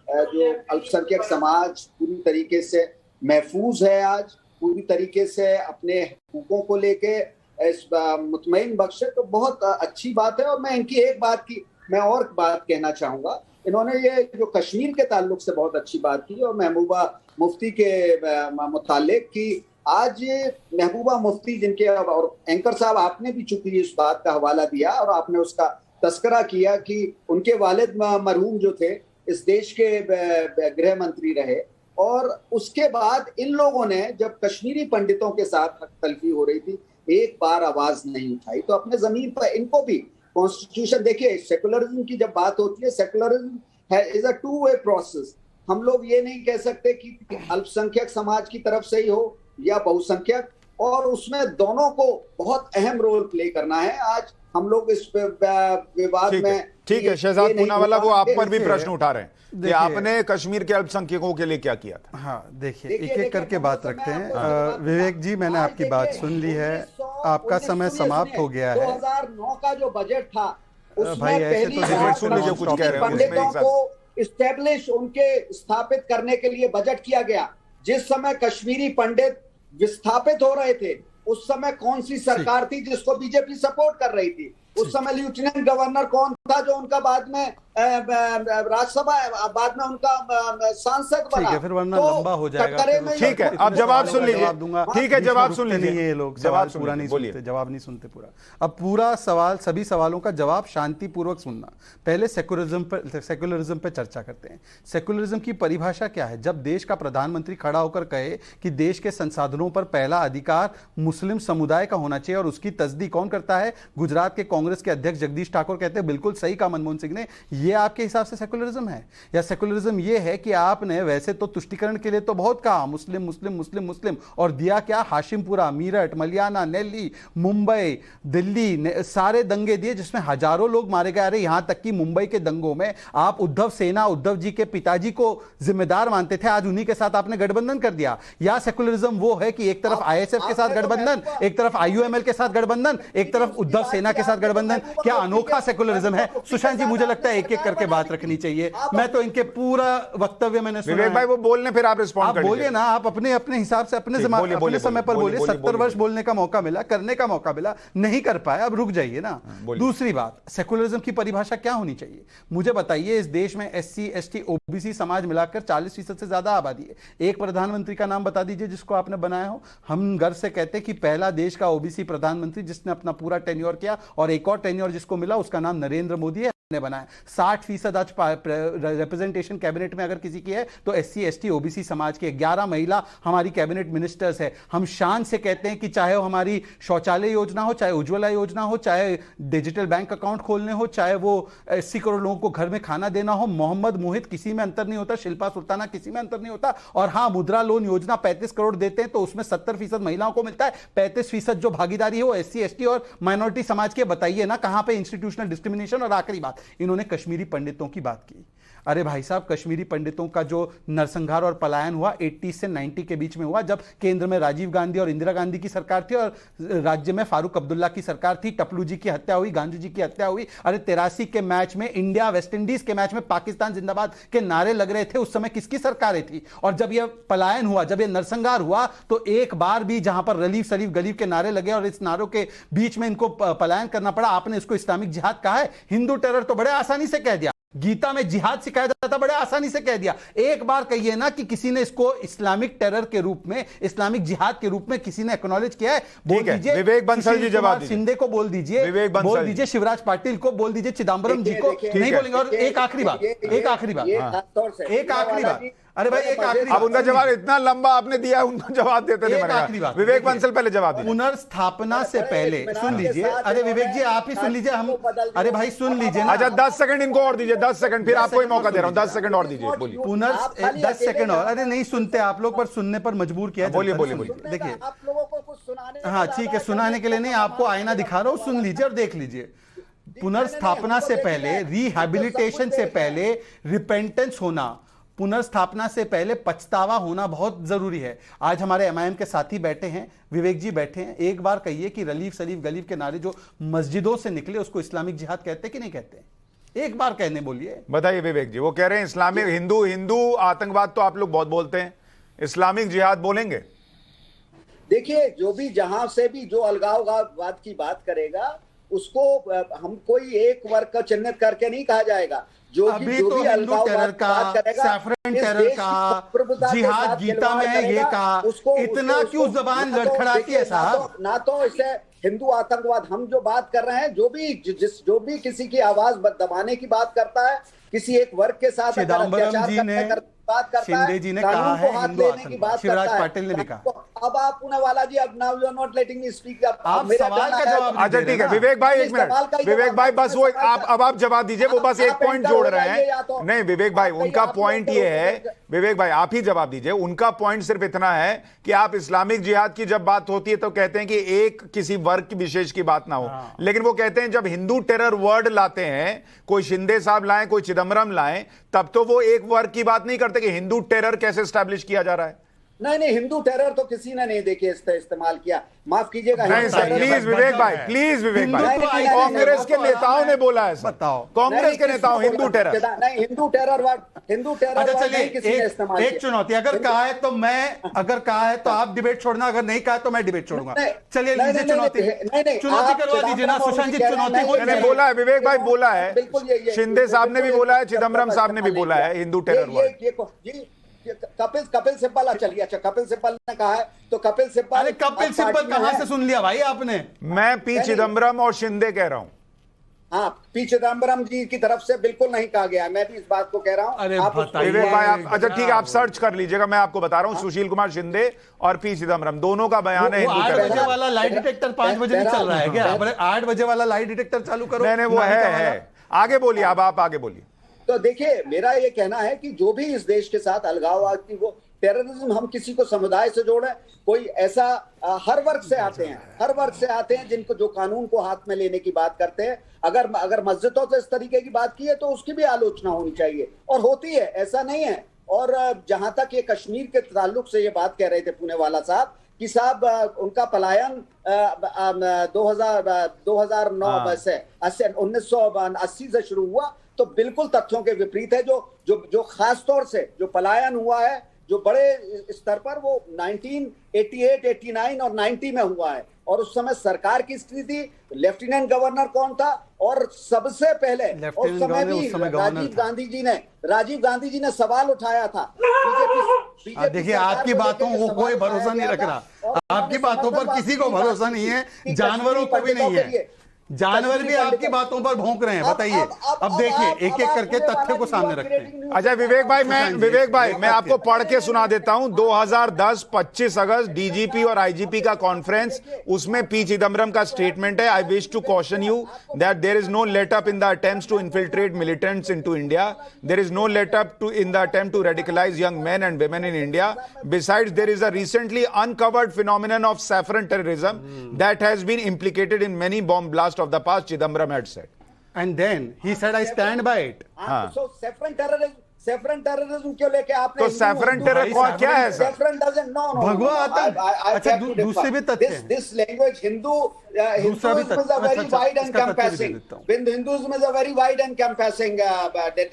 [SPEAKER 5] जो अल्पसंख्यक समाज पूरी तरीके से महफूज है, आज पूरी तरीके से अपने हुकूकों को लेके इस मुतमईन बख्श है, तो बहुत अच्छी बात है। और मैं इनकी एक बात की मैं और बात कहना चाहूंगा, इन्होंने ये जो कश्मीर के ताल्लुक से बहुत अच्छी बात की और महबूबा मुफ्ती के मुतालिक की। आज महबूबा मुफ्ती जिनके, और एंकर साहब आपने भी चूंकि इस बात का हवाला दिया और आपने उसका तस्करा किया कि उनके वालिद मरहूम जो थे इस देश के गृह मंत्री रहे, और उसके बाद इन लोगों ने जब कश्मीरी पंडितों के साथ तलफी हो रही थी एक बार आवाज नहीं उठाई। तो अपने जमीन पर इनको भी कॉन्स्टिट्यूशन, देखिए सेकुलरिज्म की जब बात होती है, secularism is a two way process. हम लोग ये नहीं कह सकते कि अल्पसंख्यक समाज की तरफ से ही हो या बहुसंख्यक, और उसमें दोनों को बहुत अहम रोल प्ले करना है। आज हम लोग इस विवाद में
[SPEAKER 3] ठीक है शहजाद पूनावाला, वो आप पर भी प्रश्न उठा रहे हैं कि आपने कश्मीर के अल्पसंख्यकों के लिए क्या किया था।
[SPEAKER 6] हाँ देखिए, एक एक करके बात रखते हैं। विवेक जी, मैंने आपकी बात सुन ली है, आपका समय समाप्त हो गया है।
[SPEAKER 5] 2009 का जो बजट था
[SPEAKER 6] भाई ऐसे तो
[SPEAKER 3] सुन लीजिए कुछ कह रहे हैं
[SPEAKER 5] पंडितों को इस्टेब्लिश उनके स्थापित करने के लिए बजट किया गया। जिस समय कश्मीरी पंडित विस्थापित हो रहे थे उस समय कौन सी सरकार थी जिसको बीजेपी सपोर्ट कर रही थी? उस समय लेफ्टिनेंट गवर्नर कौन था जो उनका बाद में राज्यसभा, बाद में उनका सांसद बना?
[SPEAKER 6] ठीक है, फिर वरना
[SPEAKER 5] तो
[SPEAKER 6] लंबा हो जाएगा।
[SPEAKER 3] ठीक है, अब जवाब सुन लीजिए। ठीक है, जवाब सुन लीजिए।
[SPEAKER 6] ये लोग जवाब पूरा नहीं सुनते, जवाब नहीं सुनते पूरा। अब पूरा सवाल, सभी सवालों का जवाब शांतिपूर्वक सुनना। पहले सेकुलरिज्म पे चर्चा करते हैं। सेकुलरिज्म की परिभाषा क्या है? जब देश का प्रधानमंत्री खड़ा होकर कहे कि देश के संसाधनों पर पहला अधिकार मुस्लिम समुदाय का होना चाहिए, और उसकी तस्दीक कौन करता है? गुजरात के कांग्रेस के अध्यक्ष जगदीश ठाकुर कहते हैं बिल्कुल सही कहा मनमोहन सिंह ने। ये आपके हिसाब से सेकुलरिज्म है? या सेकुलरिज्म ये है कि आपने वैसे तो तुष्टिकरण के लिए तो बहुत कहा मुस्लिम मुस्लिम मुस्लिम मुस्लिम, और दिया क्या? हाशिमपुरा, मीरठ, मलियाना, नेल्ली, मुंबई, दिल्ली, सारे दंगे दिए जिसमें हजारों लोग मारे गए। अरे यहां तक कि मुंबई के दंगों में आप उद्धव सेना, उद्धव जी के पिताजी को जिम्मेदार मानते थे, आज उन्हीं के साथ आपने गठबंधन कर दिया। या सेकुलरिज्म वो है कि एक तरफ आईएसएफ के साथ गठबंधन, एक तरफ आईयूएमएल के साथ गठबंधन, एक तरफ उद्धव सेना के साथ गठबंधन? क्या अनोखा सेकुलरिज्म है? सुशांत जी, मुझे लगता है एक एक करके बात रखनी चाहिए। मैं तो इनके पूरा वक्तव्य मैंने सुना।
[SPEAKER 3] विवेक भाई वो बोलने, फिर आप रिस्पॉन्ड
[SPEAKER 6] आप बोलिए ना, आप अपने अपने हिसाब से अपने समय पर बोलिए। 70 वर्ष बोलने का मौका मिला, करने का मौका मिला, नहीं कर पाए, अब रुक जाइए ना। दूसरी बात, सेकुलरिज्म की परिभाषा क्या होनी चाहिए? मुझे बताइए, इस देश में एससी, एसटी, ओबीसी समाज मिलाकर 40% से ज्यादा आबादी है। एक प्रधानमंत्री का नाम बता दीजिए जिसको आपने बनाया हो। हम गर्व से कहते हैं कि पहला देश का ओबीसी प्रधानमंत्री जिसने अपना पूरा टेन्योर किया, और एक और टेन्योर जिसको मिला उसका नाम नरेंद्र मोदी है, ने बनाया। 60% आज रिप्रेजेंटेशन कैबिनेट में अगर किसी की है तो एससी, एसटी, ओबीसी समाज की। 11 महिला हमारी कैबिनेट मिनिस्टर्स है। हम शान से कहते हैं कि चाहे वो हमारी शौचालय योजना हो, चाहे उज्ज्वला योजना हो, चाहे डिजिटल बैंक अकाउंट खोलने हो, चाहे वो 80 करोड़ लोगों को घर में खाना देना हो, मोहम्मद मोहित किसी में अंतर नहीं होता, शिल्पा सुल्ताना किसी में अंतर नहीं होता। और हाँ, मुद्रा लोन योजना 35 करोड़ देते हैं तो उसमें 70% महिलाओं को मिलता है, 35% जो भागीदारी है वो एससी, एसटी और माइनॉरिटी समाज के। बताइए ना कहां पे इंस्टीट्यूशनल डिस्क्रिमिनेशन? और आखिरी बात, इन्होंने कश्मीरी पंडितों की बात की। अरे भाई साहब, कश्मीरी पंडितों का जो नरसंहार और पलायन हुआ 80 से 90 के बीच में हुआ, जब केंद्र में राजीव गांधी और इंदिरा गांधी की सरकार थी और राज्य में फारूक अब्दुल्ला की सरकार थी। टपलू जी की हत्या हुई, गांधी जी की हत्या हुई। अरे 83 के मैच में, इंडिया वेस्ट इंडीज के मैच में पाकिस्तान जिंदाबाद के नारे लग रहे थे, उस समय किसकी सरकारें थी? और जब यह पलायन हुआ, जब यह नरसंहार हुआ, तो एक बार भी जहां पर रलीफ शरीफ गलीफ के नारे लगे और इस नारों के बीच में इनको पलायन करना पड़ा, आपने इसको इस्लामिक जिहाद कहा है? हिंदू टेरर तो बड़े आसानी से कह दिया। गीता में जिहाद सिखाया जाता, बड़े आसानी से कह दिया। एक बार कहिए ना कि किसी ने इसको इस्लामिक टेरर के रूप में, इस्लामिक जिहाद के रूप में किसी ने एक्नॉलेज किया है? बोल दीजिए।
[SPEAKER 3] विवेक बंसल जी जवाब दीजिए।
[SPEAKER 6] शिंदे को बोल दीजिए,
[SPEAKER 3] विवेक बंसल
[SPEAKER 6] बोल दीजिए शिवराज पाटिल को, बोल दीजिए चिदम्बरम जी को। नहीं बोलेंगे। और एक आखिरी बात, एक आखिरी बात, एक आखिरी बात, अरे भाई एक आखिरी
[SPEAKER 3] अब उनका जवाब इतना लंबा आपने दिया, उनका जवाब देते थे।
[SPEAKER 6] एक आखिरी बात,
[SPEAKER 3] विवेक बंसल पहले जवाब दीजिए।
[SPEAKER 6] पुनर्स्थापना से पहले सुन लीजिए। अरे विवेक जी आप ही सुन लीजिए। हम, अरे भाई सुन लीजिए ना।
[SPEAKER 3] अच्छा 10 सेकंड इनको और दीजिए, 10 सेकंड, फिर आपको ही मौका दे रहा हूं। 10 सेकंड और दीजिए, बोलिए।
[SPEAKER 6] 10 सेकंड और। अरे नहीं सुनते आप लोग, पर सुनने पर मजबूर किया।
[SPEAKER 3] बोलिए बोलिए बोलिए।
[SPEAKER 6] देखिए
[SPEAKER 5] आप लोगों को कुछ सुनाने,
[SPEAKER 6] हाँ ठीक है, सुनाने के लिए नहीं, आपको आईना दिखा रहा हूं, सुन लीजिए और देख लीजिए। पुनर्स्थापना से पहले, रिहैबिलिटेशन से पहले रिपेंटेंस होना, पुनर्स्थापना से पहले पछतावा होना बहुत जरूरी है। आज हमारे एमआईएम के साथी बैठे हैं, विवेक जी बैठे हैं। एक बार कहिए कि रलीफ शरीफ गलीफ के नारे जो मस्जिदों से निकले उसको इस्लामिक जिहाद कहते कि नहीं कहते? एक बार कहने बोलिए।
[SPEAKER 3] बताइए विवेक जी। वो कह रहे हैं इस्लामिक, हिंदू आतंकवाद तो आप लोग बहुत बोलते हैं, इस्लामिक जिहाद बोलेंगे?
[SPEAKER 5] देखिए, जो भी जहां से भी जो अलगाववाद की बात करेगा उसको हम कोई एक वर्ग का चिन्हित करके नहीं कहा जाएगा। जो
[SPEAKER 6] अभी तो हिंदू टेरर का, सैफरन टेरर का, जिहाद गीता में है ये कहा, इतना क्यों जबान लड़खड़ाती है साहब?
[SPEAKER 5] ना तो इसे हिंदू आतंकवाद, हम जो बात कर रहे हैं, जो भी किसी की आवाज दबाने की बात करता है, किसी एक वर्ग के साथ
[SPEAKER 6] चिदम्बरम जी ने, शिंदे जी ने कहा है हिंदू आतंकवाद, शिवराज पाटिल ने भी कहा।
[SPEAKER 5] अब आप पुनेवाला जी, अब now you are not letting me speak.
[SPEAKER 6] आप सवाल का जवाब।
[SPEAKER 3] अच्छा ठीक है विवेक भाई, एक मिनट। विवेक भाई बस वो आप जवाब दीजिए। वो बस एक पॉइंट जोड़ रहे हैं। नहीं विवेक भाई, उनका पॉइंट ये है, विवेक भाई आप ही जवाब दीजिए। उनका पॉइंट सिर्फ इतना है कि आप इस्लामिक जिहाद की जब बात होती है तो कहते हैं कि एक किसी वर्ग की विशेष की बात ना हो, लेकिन वो कहते हैं जब हिंदू टेरर वर्ड लाते हैं, कोई शिंदे साहब लाएं, कोई चिदम्बरम लाएं, तब तो वो एक वर्ग की बात नहीं करते कि हिंदू टेरर कैसे स्टैब्लिश किया जा रहा है।
[SPEAKER 5] नहीं, हिंदू टेरर तो किसी ने नहीं देखिए इस्तेमाल किया, माफ कीजिएगा।
[SPEAKER 3] नहीं सर, प्लीज विवेक भाई, प्लीज विवेक भाई, कांग्रेस के नेताओं ने बोला है।
[SPEAKER 6] बताओ,
[SPEAKER 3] कांग्रेस के नेताओं, हिंदू टेरर
[SPEAKER 5] नहीं, हिंदू टेरर
[SPEAKER 6] अच्छा चलिए, एक चुनौती, अगर कहा है तो मैं, अगर कहा है तो आप डिबेट छोड़ना, अगर नहीं कहा तो मैं डिबेट छोड़ूंगा। चलिए लीजिए चुनौती, चुनौती करवा दीजिए ना सुशांत जी। चुनौती
[SPEAKER 3] बोला है विवेक भाई, बोला है, शिंदे साहब ने भी बोला है, चिदम्बरम साहब ने भी बोला है हिंदू टेरर वर्ड।
[SPEAKER 5] कपिल सिब्बल, चलिए अच्छा, कपिल सिब्बल ने कहा है तो कपिल सिब्बल।
[SPEAKER 6] अरे कपिल सिब्बल कहां से सुन लिया भाई आपने?
[SPEAKER 3] मैं पी चिदम्बरम और शिंदे कह रहा हूं।
[SPEAKER 5] हाँ, पी चिदम्बरम जी की तरफ से बिल्कुल नहीं कहा गया, मैं भी इस बात को कह रहा हूं।
[SPEAKER 6] अरे
[SPEAKER 3] विवेक भाई आप, अच्छा ठीक है, आप सर्च कर लीजिएगा, मैं आपको बता रहा हूं। सुशील कुमार शिंदे और पी चिदम्बरम दोनों का बयान है।
[SPEAKER 6] 8 बजे वाला लाइट डिटेक्टर 5 बजे नहीं चल रहा है क्या? 8 बजे वाला लाइट डिटेक्टर चालू करो।
[SPEAKER 3] नहीं वो है। आगे बोलिए, अब आप आगे बोलिए।
[SPEAKER 5] तो देखिए, मेरा ये कहना है कि जो भी इस देश के साथ अलगाववाद की, वो टेररिज्म, हम किसी को समुदाय से जोड़े, कोई ऐसा हर वर्ग से आते हैं जिनको, जो कानून को हाथ में लेने की बात करते हैं। अगर मस्जिदों से इस तरीके की बात की है तो उसकी भी आलोचना होनी चाहिए, और होती है, ऐसा नहीं है। और जहां तक ये कश्मीर के ताल्लुक से ये बात कह रहे थे पुनेवाला साहब कि साहब उनका पलायन 2009 से 1980 से शुरू हुआ, तो बिल्कुल तथ्यों के विपरीत है। जो खास तौर से जो पलायन हुआ है, जो बड़े स्तर पर, वो 1988, 89 और 90 में हुआ है। और उस समय सरकार की स्थिति, लेफ्टिनेंट गवर्नर कौन था, और सबसे पहले उस समय भी राजीव गांधी जी ने सवाल उठाया था।
[SPEAKER 6] देखिए, आपकी बातों को कोई भरोसा नहीं रख रहा, आपकी बातों पर किसी को भरोसा नहीं है, जानवरों को भी नहीं है। जानवर भी आपकी बातों पर भौंक रहे हैं। बताइए, अब देखिए एक एक करके तथ्यों को सामने रखते हैं।
[SPEAKER 3] अच्छा विवेक भाई मैं आपको पढ़ के सुना देता हूं। 2010 25 अगस्त डीजीपी और आईजीपी का कॉन्फ्रेंस, उसमें पी चिदम्बरम का स्टेटमेंट है। I wish to caution you that there is no let up in the attempts to infiltrate militants into India. There is no let up to in the attempt to radicalise young men and women in India. Besides, there is a recently uncovered phenomenon of saffron terrorism that has been implicated in many bomb blasts of the past, Chidambaram had said.
[SPEAKER 6] And then he said, I stand by it.
[SPEAKER 5] So saffron terrorism, saffron terrorism क्यों लेके आपने
[SPEAKER 3] तो saffron terror क्या है sir?
[SPEAKER 5] Saffron doesn't know
[SPEAKER 6] भगवा आतंक। अच्छा, दूसरे भी तथ्य हैं।
[SPEAKER 5] दिस लैंग्वेज
[SPEAKER 6] दूसरा भी
[SPEAKER 5] Hinduism is a
[SPEAKER 6] तथ्य।
[SPEAKER 5] very
[SPEAKER 6] अच्छा,
[SPEAKER 5] wide
[SPEAKER 6] इसका तथ्य भी दे
[SPEAKER 5] encompassing.
[SPEAKER 6] देता हूं।
[SPEAKER 5] Hinduism is a very wide encompassing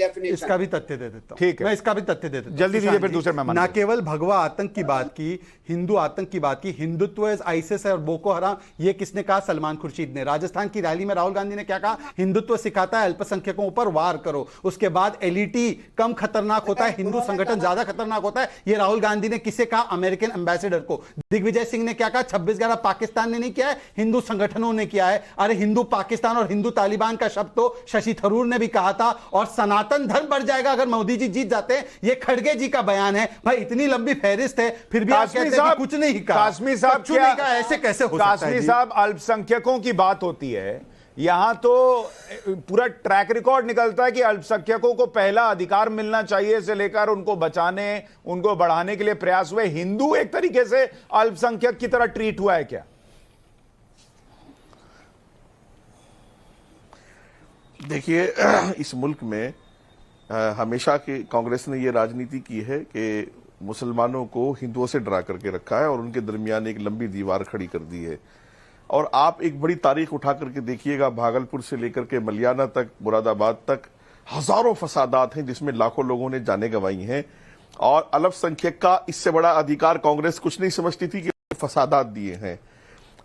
[SPEAKER 5] definition.
[SPEAKER 6] इसका भी तथ्य दे देता हूं।
[SPEAKER 3] ठीक है।
[SPEAKER 6] मैं इसका भी तथ्य दे देता हूं।
[SPEAKER 3] जल्दी दीजिए,
[SPEAKER 6] सुशांत
[SPEAKER 3] फिर
[SPEAKER 6] जी,
[SPEAKER 3] दूसरे मेहमान
[SPEAKER 6] ना
[SPEAKER 3] को।
[SPEAKER 6] केवल भगवा आतंक की बात की, हिंदू आतंक की बात की, हिंदुत्व आईएसआईएस और बोको हराम, ये किसने कहा? सलमान खुर्शीद ने। राजस्थान की रैली में राहुल गांधी ने क्या कहा? हिंदुत्व सिखाता है अल्पसंख्यकों पर वार करो। उसके बाद एलईटी कम खतरनाक होता है, हिंदू संगठन ज्यादा खतरनाक होता है। ये राहुल गांधी ने किसे कहा? अमेरिकन एम्बेसडर को। दिग्विजय सिंह ने क्या कहा? 26/11 पाकिस्तान ने नहीं किया है, हिंदू संगठनों ने किया है। अरे हिंदू पाकिस्तान और हिंदू तालिबान का शब्द तो शशि थरूर ने भी कहा था। और सनातन धर्म बढ़ जाएगा अगर मोदी जी जीत जाते हैं, ये खड़गे जी का बयान है। भाई इतनी लंबी फहरिस्त है, फिर भी आप कहते हैं कि कुछ नहीं कहा।
[SPEAKER 3] कासमी साहब
[SPEAKER 6] कुछ नहीं कहा, ऐसे कैसे हो सकता है?
[SPEAKER 3] कासमी
[SPEAKER 6] जी?
[SPEAKER 3] साहब, अल्पसंख्यकों की बात होती है, यहां तो पूरा ट्रैक रिकॉर्ड निकलता है कि अल्पसंख्यकों को पहला अधिकार मिलना चाहिए से लेकर उनको बचाने, उनको बढ़ाने के लिए प्रयास हुए। हिंदू एक तरीके से अल्पसंख्यक की तरह ट्रीट हुआ है क्या?
[SPEAKER 8] देखिए, इस मुल्क में हमेशा के कांग्रेस ने यह राजनीति की है कि मुसलमानों को हिंदुओं से डरा करके रखा है और उनके दरमियान एक लंबी दीवार खड़ी कर दी है। और आप एक बड़ी तारीख उठा करके देखिएगा, भागलपुर से लेकर के मलियाना तक, मुरादाबाद तक हजारों फसादात हैं जिसमें लाखों लोगों ने जानें गंवाई हैं। और अल्पसंख्यक का इससे बड़ा अधिकार कांग्रेस कुछ नहीं समझती थी कि फसादात दिए हैं।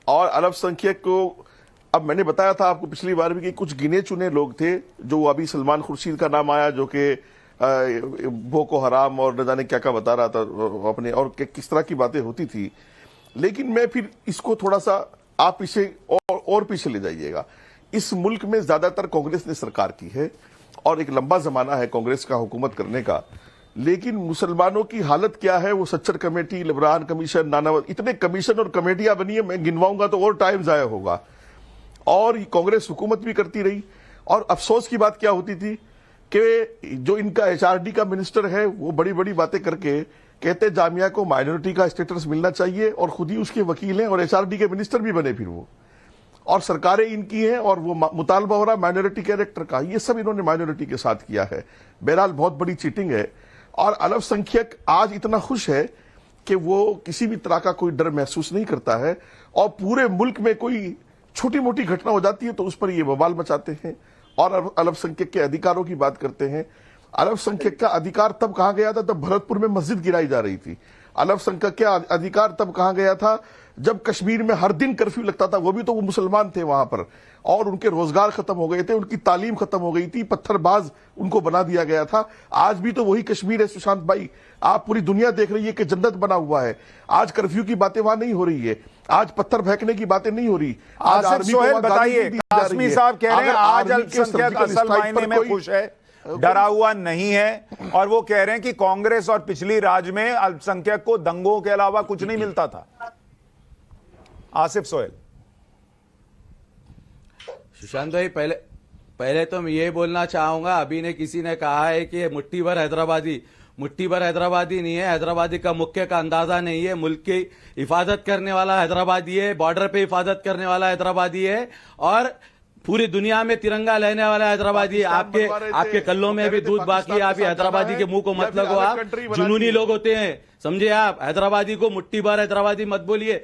[SPEAKER 8] और अल्पसंख्यक को, अब मैंने बताया था आपको पिछली बार भी कि कुछ गिने चुने लोग थे, जो अभी सलमान खुर्शीद का नाम आया, जो कि बोको हराम और न जाने क्या क्या बता रहा था अपने, और किस तरह की बातें होती थी। लेकिन मैं फिर इसको थोड़ा सा, आप इसे और पीछे ले जाइएगा। इस मुल्क में ज्यादातर कांग्रेस ने सरकार की है और एक लंबा जमाना है कांग्रेस का हुकूमत करने का। लेकिन मुसलमानों की हालत क्या है? वो सच्चर कमेटी, लिबरान कमीशन, नानावत, इतने कमीशन और कमेटियां बनी है, मैं गिनवाऊंगा तो और टाइम जाया होगा। और कांग्रेस हुकूमत भी करती रही। और अफसोस की बात क्या होती थी कि जो इनका एचआरडी का मिनिस्टर है, वो बड़ी बड़ी बातें करके कहते जामिया को माइनॉरिटी का स्टेटस मिलना चाहिए, और खुद ही उसके वकील हैं और एचआरडी के मिनिस्टर भी बने फिर वो, और सरकारें इनकी हैं, और वो मुतालबा हो रहा माइनॉरिटी कैरेक्टर का। ये सब इन्होंने माइनॉरिटी के साथ किया है। बहरहाल बहुत बड़ी चीटिंग है। और अल्पसंख्यक आज इतना खुश है कि वो किसी भी तरह का कोई डर महसूस नहीं करता है, और पूरे मुल्क में कोई छोटी मोटी घटना हो जाती है तो उस पर ये बवाल मचाते हैं और अल्पसंख्यक के अधिकारों की बात करते हैं। अल्पसंख्यक का अधिकार तब कहा गया था, तब भरतपुर में मस्जिद गिराई जा रही थी। अल्पसंख्यक का अधिकार तब कहा गया था जब कश्मीर में हर दिन कर्फ्यू लगता था, वो भी तो वो मुसलमान थे वहां पर, और उनके रोजगार खत्म हो गए थे, उनकी तालीम खत्म हो गई थी, पत्थरबाज उनको बना दिया गया था। आज भी तो वही कश्मीर है सुशांत भाई। आप पूरी दुनिया देख रही है कि जन्नत बना हुआ है। आज कर्फ्यू की बातें वहां नहीं हो रही है, आज पत्थर फेंकने की बातें नहीं हो रही। आज
[SPEAKER 3] आसिफ सोहेल बताइए, कासमी साहब कह रहे हैं आज अल्पसंख्यक असल मायने में खुश है, डरा हुआ नहीं है, और वो कह रहे हैं कि कांग्रेस और पिछली राज में अल्पसंख्यक को दंगों के अलावा कुछ नहीं मिलता था। आसिफ सोहेल।
[SPEAKER 7] सुशांत भाई, पहले तो मैं ये बोलना चाहूंगा, अभी ने किसी ने कहा है कि मुट्ठी भर हैदराबादी नहीं है। हैदराबादी का मुख्य का अंदाजा नहीं है। मुल्क की हिफाजत करने वाला हैदराबादी है, बॉर्डर पे हिफाजत करने वाला हैदराबादी है, और पूरी दुनिया में तिरंगा लेने वाला हैदराबादी है। आपके कल्लों में भी दूध बाकी है। आप ये हैदराबादी के मुंह को मत लगो, आप जुनूनी लोग होते हैं, समझे आप। हैदराबादी को मुट्ठी भर हैदराबादी मत बोलिए।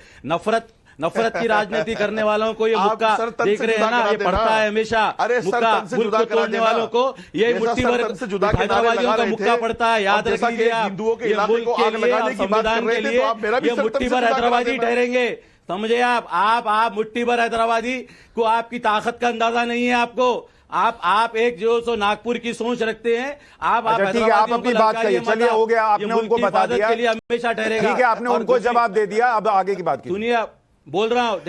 [SPEAKER 7] नफरत की राजनीति करने वालों को ये मुक्का देख रहे हैं ना, ये पड़ता है हमेशा मुक्का। मुल्क को तोड़ने वालों को ये मुट्ठी भर हैदराबादियों का मुक्का पड़ता है, याद रख लीजिए आप। ये मुल्क के लिए और संविधान के लिए ये मुट्ठी भर हैदराबादी ठहरेंगे, समझे आप मुट्ठी भर हैदराबादी को आपकी ताकत का अंदाजा नहीं है आपको। आप एक जो सो नागपुर की सोच रखते हैं। आप
[SPEAKER 3] अपनी बात करिए, चलिए हो गया, आपने उनको बता दिया,
[SPEAKER 7] के लिए हमेशा ठहरेगा।
[SPEAKER 3] ठीक है, आपने उनको जवाब दे दिया, अब आगे की बात कीजिए।
[SPEAKER 7] सुनिए, बोल रहा हूं,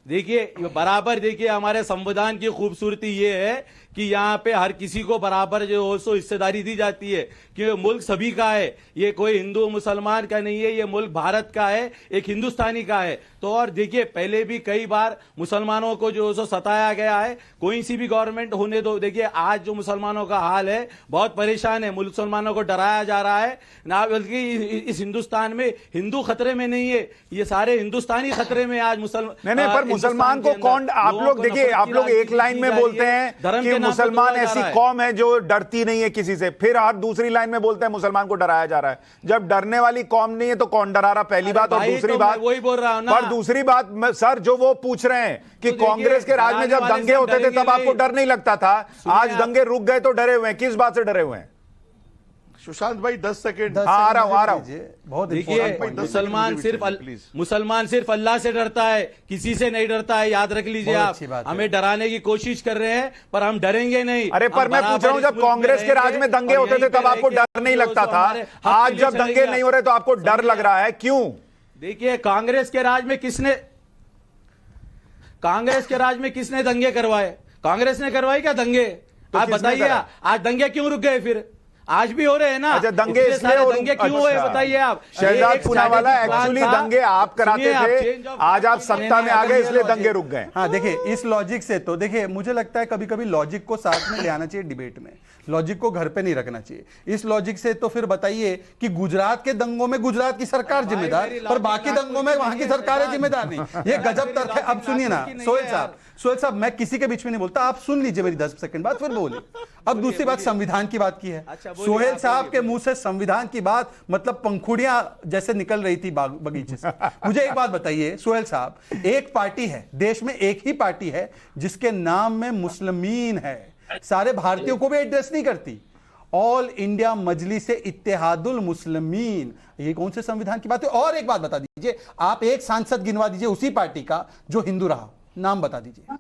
[SPEAKER 7] देखिए बराबर, देखिए हमारे संविधान की खूबसूरती ये है कि यहाँ पे हर किसी को बराबर जो सो हिस्सेदारी दी जाती है, कि मुल्क सभी का है। ये कोई हिंदू मुसलमान का नहीं है, ये मुल्क भारत का है, एक हिंदुस्तानी का है। तो और देखिए, पहले भी कई बार मुसलमानों को जो सो सताया गया है, कोई सी भी गवर्नमेंट होने दो। देखिए आज जो मुसलमानों का हाल है, बहुत परेशान है। मुसलमानों को डराया जा रहा है ना, बल्कि इस हिंदुस्तान में हिंदू खतरे में नहीं है, ये सारे हिंदुस्तानी खतरे में आज मुसलमान।
[SPEAKER 3] नहीं, पर मुसलमान को कौन, आप लोग देखिए, आप लोग एक लाइन में बोलते हैं कि मुसलमान ऐसी कौम है जो डरती नहीं है किसी से, फिर आप दूसरी लाइन में बोलते हैं मुसलमान को डराया जा रहा है। जब डरने वाली कौम नहीं है तो कौन डरा रहा, पहली बात। और दूसरी बात,
[SPEAKER 7] वही बोल रहा हूं ना,
[SPEAKER 3] पर दूसरी बात सर जो वो पूछ रहे हैं कि कांग्रेस के राज में जब दंगे होते थे तब आपको डर नहीं लगता था, आज दंगे रुक गए तो डरे हुए हैं। किस बात से डरे हुए हैं?
[SPEAKER 8] सुशांत भाई 10 सेकंड
[SPEAKER 3] आ रहा हूं।
[SPEAKER 6] बहुत
[SPEAKER 7] देखिए, मुसलमान सिर्फ अल्लाह से डरता है, किसी से नहीं डरता है, याद रख लीजिए आप। हमें डराने की कोशिश कर रहे हैं पर हम डरेंगे नहीं।
[SPEAKER 3] अरे पर मैं पूछ रहा हूं, जब कांग्रेस के राज में दंगे होते थे तब आपको डर नहीं लगता था, आज जब दंगे नहीं हो रहे तो आपको डर लग रहा है, क्यों?
[SPEAKER 7] देखिए, कांग्रेस के राज में किसने दंगे करवाए? कांग्रेस ने करवाई क्या दंगे?
[SPEAKER 3] तो
[SPEAKER 7] आप बताइए, आज दंगे क्यों रुक गए? फिर आज भी हो रहे हैं ना।
[SPEAKER 3] अच्छा, दंगे
[SPEAKER 7] दंगे क्यों हुए बताइए आप।
[SPEAKER 3] शहजाद पूनावाला, एक्चुअली दंगे आप कराते थे, आज आप सत्ता में आ गए इसलिए दंगे रुक गए।
[SPEAKER 6] हाँ, देखिए, इस लॉजिक से तो देखिए मुझे लगता है कभी कभी लॉजिक को साथ में ले आना चाहिए डिबेट में, लॉजिक को घर पे नहीं रखना चाहिए। इस लॉजिक से तो फिर बताइए कि गुजरात के दंगों में गुजरात की सरकार जिम्मेदार और बाकी दंगों में वहां की सरकार है जिम्मेदार नहीं। ये गजब तर्क है। अब सुनिए ना सोहेल साहब, मैं किसी के बीच में नहीं बोलता, आप सुन लीजिए मेरी 10 सेकंड बात फिर बोलिए। अब दूसरी बात, संविधान की बात की है सोहेल साहब के मुंह से, संविधान की बात मतलब पंखुड़ियां जैसे निकल रही थी बगीचे से। मुझे एक बात बताइए सोहेल साहब, एक पार्टी है देश में, एक ही पार्टी है जिसके नाम में मुस्लिमीन है, सारे भारतीयों को भी एड्रेस नहीं करती, ऑल इंडिया मजलिस इत्तेहादुल मुस्लिमीन। ये कौन से संविधान की बात है? और एक बात बता दीजिए, आप एक सांसद गिनवा दीजिए उसी पार्टी का जो हिंदू रहा, नाम बता दीजिए।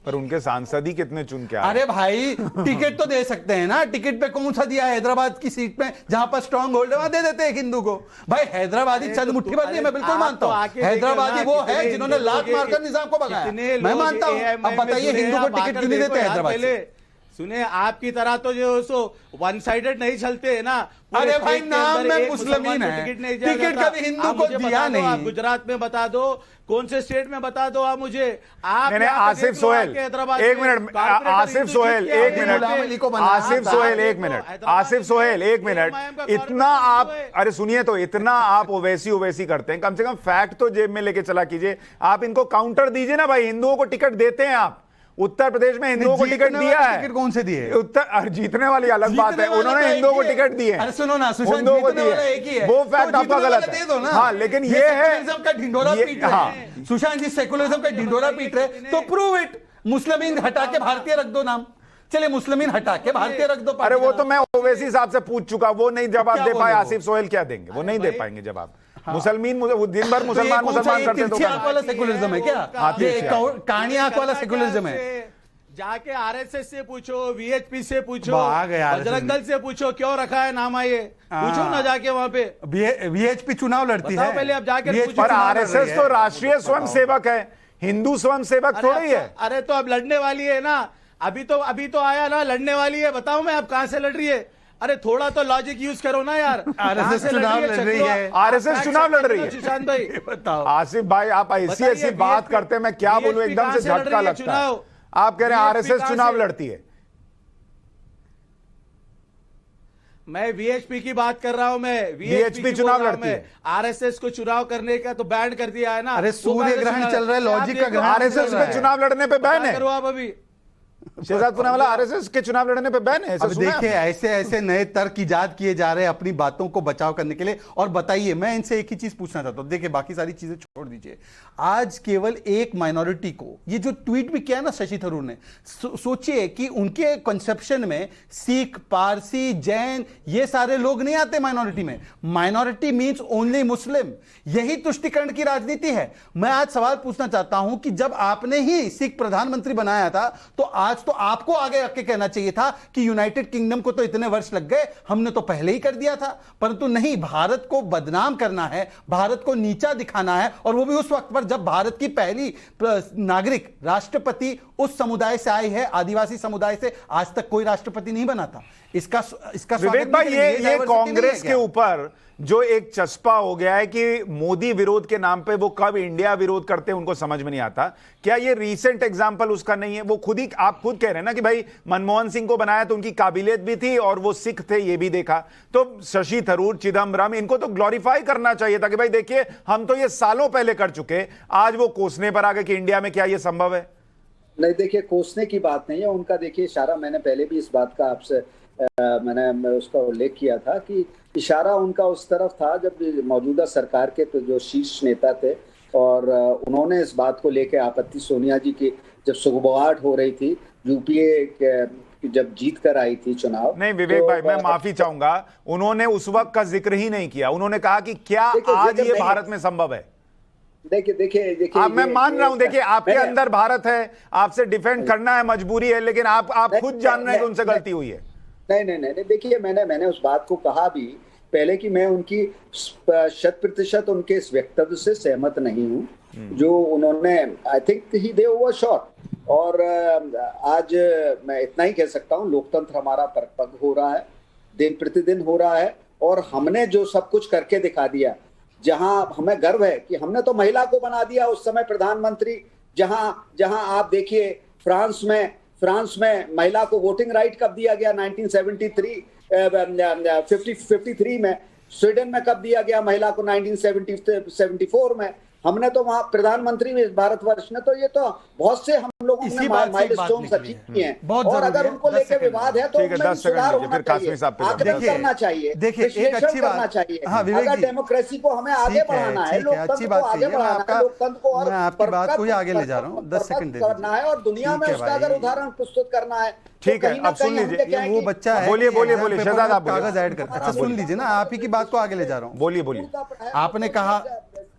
[SPEAKER 3] पर उनके सांसद ही कितने चुन के आए?
[SPEAKER 6] अरे भाई, टिकट तो दे सकते हैं ना, टिकट पे कौन सा दिया? हैदराबाद की सीट पे जहां पर स्ट्रांग होल्ड है वहां दे देते हैं हिंदू को। भाई हैदराबादी चंद मुट्ठी भर नहीं, मैं बिल्कुल मानता हूं। हैदराबादी वो है जिन्होंने लात मारकर निजाम को भगाया, मैं मानता हूं। अब बताइए हिंदू को टिकट क्यों नहीं देते हैदराबाद से?
[SPEAKER 7] सुने, आपकी तरह तो जो वन साइडेड नहीं चलते है ना।
[SPEAKER 6] अरे भाई, नाम में मुस्लिमीन है, टिकट कभी हिंदू को दिया नहीं।
[SPEAKER 7] आप गुजरात में बता दो, कौन से स्टेट में बता दो आप मुझे। आप
[SPEAKER 3] आसिफ सोहेल एक मिनट, आसिफ सोहेल एक मिनट, आसिफ सोहेल एक मिनट, आसिफ सोहेल एक मिनट। इतना आप, अरे सुनिए तो, इतना आप ओवैसी करते हैं, कम से कम फैक्ट तो जेब में लेके चला कीजिए। आप इनको काउंटर दीजिए ना भाई, हिंदुओं को टिकट देते हैं आप। उत्तर प्रदेश में हिंदुओं को टिकट दिया है।
[SPEAKER 6] टिकट कौन से दिए?
[SPEAKER 3] उत्तर जीतने वाली अलग बात है, उन्होंने हिंदुओं को टिकट दिए।
[SPEAKER 6] अरे सुनो ना,
[SPEAKER 3] हिंदुओं को दिए, वो फैक्ट आपका गलत है। हाँ, लेकिन ये है
[SPEAKER 6] का ढिंडोरा पीट रहे। सुशांत जी सेकुलरिज्म का ढिंडोरा पीट रहे, तो प्रूव इट। मुस्लिमीन हटा के भारतीय रख दो नाम, चलिए मुस्लिमीन हटा के भारतीय रख दो।
[SPEAKER 3] अरे वो तो मैं ओवैसी साहब से पूछ चुका, वो नहीं जवाब दे पाए। आसिफ सोहेल क्या देंगे? वो नहीं दे पाएंगे जवाब। मुसलमान दिन भर मुसलमान करते तो
[SPEAKER 6] वाला सेकुलरिज्म है क्या? कहानी आंख वाला सेकुलरिज्म है।
[SPEAKER 7] जाके आरएसएस से पूछो, वीएचपी से पूछो, बजरंग दल से पूछो, क्यों रखा है नाम ये, पूछो ना जाके वहां पे।
[SPEAKER 6] वीएचपी चुनाव लड़ती है
[SPEAKER 7] पहले, अब जाके
[SPEAKER 3] पर आरएसएस तो राष्ट्रीय स्वयं सेवक है, हिंदू स्वयं सेवक थोड़ी है।
[SPEAKER 7] अरे तो अब लड़ने वाली है ना, अभी तो आया ना, लड़ने वाली है। बताओ मैं अब कहां से लड़ रही है? अरे थोड़ा तो लॉजिक यूज करो ना यार।
[SPEAKER 6] आरएसएस चुनाव लड़ रही है,
[SPEAKER 3] आरएसएस चुनाव लड़ रही है।
[SPEAKER 7] सुशांत भाई
[SPEAKER 6] बताओ।
[SPEAKER 3] आसिफ भाई, आप ऐसी बात करते हैं, मैं क्या बोलूं, एकदम से झटका लगता है। आप कह रहे हैं आरएसएस चुनाव लड़ती है।
[SPEAKER 7] मैं वीएचपी की बात कर रहा हूं, मैं
[SPEAKER 3] वीएचपी चुनाव लड़ती है।
[SPEAKER 7] आरएसएस को चुनाव करने का तो बैन कर दिया है ना।
[SPEAKER 6] अरे सूर्य ग्रहण चल रहा है, लॉजिक का ग्रहण।
[SPEAKER 3] आरएसएस पे चुनाव लड़ने पे बैन है।
[SPEAKER 7] करो आप अभी
[SPEAKER 3] शहजाद पूनावाला, आरएसएस के चुनाव लड़ने पे बैन है।
[SPEAKER 6] अब देखिए, ऐसे नए तर्क इजाद किए जा रहे हैं अपनी बातों को बचाव करने के लिए। और बताइए, मैं इनसे एक ही चीज पूछना चाहता हूं, देखिए बाकी सारी चीजें छोड़ दीजिए। आज केवल एक माइनॉरिटी को, ये जो ट्वीट भी किया ना शशि थरूर ने, सोचिए कि उनके कंसेप्शन में सिख, पारसी, जैन, ये सारे लोग नहीं आते माइनॉरिटी में। Minority means only Muslim. यही तुष्टिकरण की राजनीति है। मैं आज सवाल पूछना चाहता हूं कि जब आपने ही सिख प्रधानमंत्री बनाया था, तो आज तो आपको आगे आके कहना चाहिए था कि यूनाइटेड किंगडम को तो इतने वर्ष लग गए, हमने तो पहले ही कर दिया था। परंतु नहीं, भारत को बदनाम करना है, भारत को नीचा दिखाना है, और वो भी उस वक्त पर जब भारत की पहली नागरिक राष्ट्रपति उस समुदाय से आई है, आदिवासी समुदाय से। आज तक कोई राष्ट्रपति नहीं बना था। इसका
[SPEAKER 3] विवेक भाई, ये कांग्रेस के ऊपर जो एक चस्पा हो गया है कि मोदी विरोध के नाम पे वो कब इंडिया विरोध करते हैं उनको समझ में नहीं आता। क्या ये रीसेंट एग्जांपल उसका नहीं है? वो खुद ही, आप खुद कह रहे हैं ना कि भाई मनमोहन सिंह को बनाया तो उनकी काबिलियत भी थी और वो सिख थे, ये भी देखा। तो शशि थरूर, चिदम्बरम, इनको तो ग्लोरीफाई करना चाहिए था कि भाई देखिए हम तो ये सालों पहले कर चुके, आज वो कोसने पर आ गए कि इंडिया में क्या ये संभव है?
[SPEAKER 5] नहीं, देखिए कोसने की बात नहीं है उनका। देखिए इशारा, मैंने पहले भी इस बात का आपसे मैंने उसका उल्लेख किया था कि इशारा उनका उस तरफ था जब मौजूदा सरकार के तो जो शीर्ष नेता थे और उन्होंने इस बात को लेकर आपत्ति, सोनिया जी की जब सुगबुगाहट हो रही थी, यूपीए जब जीत कर आई थी चुनाव।
[SPEAKER 3] नहीं विवेक
[SPEAKER 5] तो,
[SPEAKER 3] भाई, मैं माफी चाहूंगा, उन्होंने उस वक्त का जिक्र ही नहीं किया। उन्होंने कहा कि क्या आज ये भारत में संभव है?
[SPEAKER 5] देखिए
[SPEAKER 3] मैं मान रहा हूं, देखिए आपके अंदर भारत है, आपसे डिफेंड करना है, मजबूरी है, लेकिन आप खुद जान रहे हैं कि उनसे गलती हुई है।
[SPEAKER 5] नहीं, देखिए मैंने उस बात को कहा भी पहले कि मैं उनकी 100% उनके इस वक्तव्य से सहमत नहीं हूं जो उन्होंने, आई थिंक दे ओवरशॉट। और आज मैं इतना ही कह सकता हूं, लोकतंत्र हमारा परिपक्व हो रहा है, दिन प्रतिदिन हो रहा है, और हमने जो सब कुछ करके दिखा दिया, जहां हमें गर्व है कि हमने तो महिला को बना दिया उस समय प्रधानमंत्री, जहां आप देखिए फ्रांस में महिला को वोटिंग राइट कब दिया गया 1953 में, स्वीडन में कब दिया गया महिला को 1974 में। हमने तो वहां प्रधानमंत्री में भारतवर्ष ने तो ये तो बहुत से हम लोगों ने माइलस्टोन्स अचीव किए हैं, और अगर उनको लेकर विवाद है तो उनमें सुधार होना चाहिए, आकलन करना चाहिए,
[SPEAKER 6] देखिए एक अच्छी
[SPEAKER 5] करना चाहिए। अगर डेमोक्रेसी को हमें आगे बढ़ाना है, लोकतंत्र को आगे बढ़ाना है, लोकतंत्र को और
[SPEAKER 6] आपकी बात को ही आगे ले जा रहा हूँ, 10 सेकंड
[SPEAKER 5] करना है और दुनिया में उसका अगर उदाहरण प्रस्तुत करना है।
[SPEAKER 3] ठीक है, अब सुन लीजिए,
[SPEAKER 6] वो बच्चा है,
[SPEAKER 3] बोलिए शहजाद, आप
[SPEAKER 6] कागज ऐड कर। अच्छा सुन लीजिए ना, आप ही की बात को आगे ले जा रहा हूँ।
[SPEAKER 3] बोलिए।
[SPEAKER 6] आपने कहा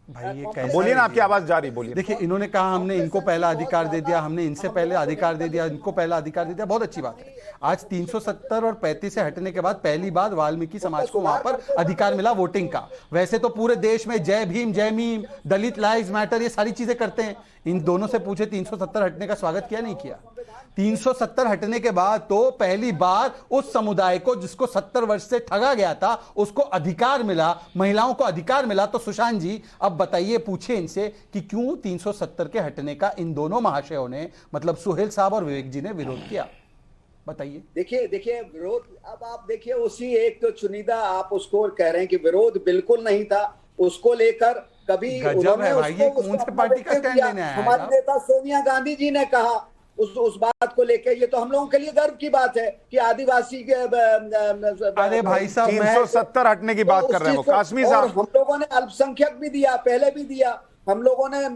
[SPEAKER 6] भाई ये कैसे,
[SPEAKER 3] बोलिए ना, आपकी आवाज जा रही, बोलिए।
[SPEAKER 6] देखिए इन्होंने कहा हमने इनको पहला अधिकार दे दिया, हमने इनसे पहले अधिकार दे दिया, इनको पहला अधिकार दे दिया, बहुत अच्छी बात है। आज 370 और 35 से हटने के बाद पहली बार वाल्मीकि समाज को वहां पर अधिकार मिला वोटिंग का। वैसे तो पूरे देश में जय भीम, जय मीम, दलित लाइव्स मैटर, ये सारी चीजें करते हैं। इन दोनों से पूछे 370 हटने का स्वागत किया नहीं किया? 370 हटने के बाद तो पहली बार उस समुदाय को जिसको 70 वर्ष से ठगा गया था उसको अधिकार मिला, महिलाओं को अधिकार मिला। तो सुशांत जी अब बताइए, पूछे इनसे कि क्यों 370 के हटने का इन दोनों महाशयों ने, मतलब सुहेल साहब और विवेक जी ने विरोध किया, बताइए।
[SPEAKER 5] देखिए विरोध, अब आप देखिए उसी एक तो चुनिंदा, आप उसको कह रहे हैं कि विरोध बिल्कुल नहीं था, उसको लेकर कभी उन्होंने
[SPEAKER 6] कौन से पार्टी का स्टैंड लेने आया?
[SPEAKER 5] हमारे नेता सोनिया गांधी जी ने कहा उस बात को लेकर, ये तो हम लोगों के लिए गर्व की बात है कि आदिवासी के
[SPEAKER 6] अरे भाई साहब
[SPEAKER 3] 370 हटने की बात कर रहे हैं वो कासमी साहब।
[SPEAKER 5] हम लोगों ने अल्पसंख्यक भी दिया, पहले भी दिया हम लोगों ने,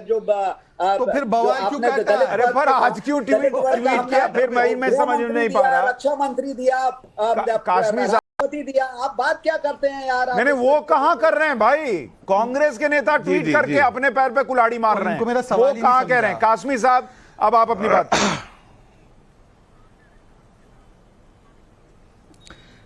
[SPEAKER 5] जो
[SPEAKER 6] तो फिर बवाल क्यों करता है?
[SPEAKER 3] अरे पर आज क्यों ट्वीट किया फिर? मैं समझ नहीं पा रहा।
[SPEAKER 5] रक्षा मंत्री दिया,
[SPEAKER 3] काश्मीर
[SPEAKER 5] दिया, आप बात क्या करते हैं यार?
[SPEAKER 3] मैंने वो कहां कर रहे हैं भाई? कांग्रेस के नेता ट्वीट करके अपने पैर पे कुल्हाड़ी मार रहे हैं, वो कहां कह रहे हैं? कासमी साहब अब आप अपनी बात।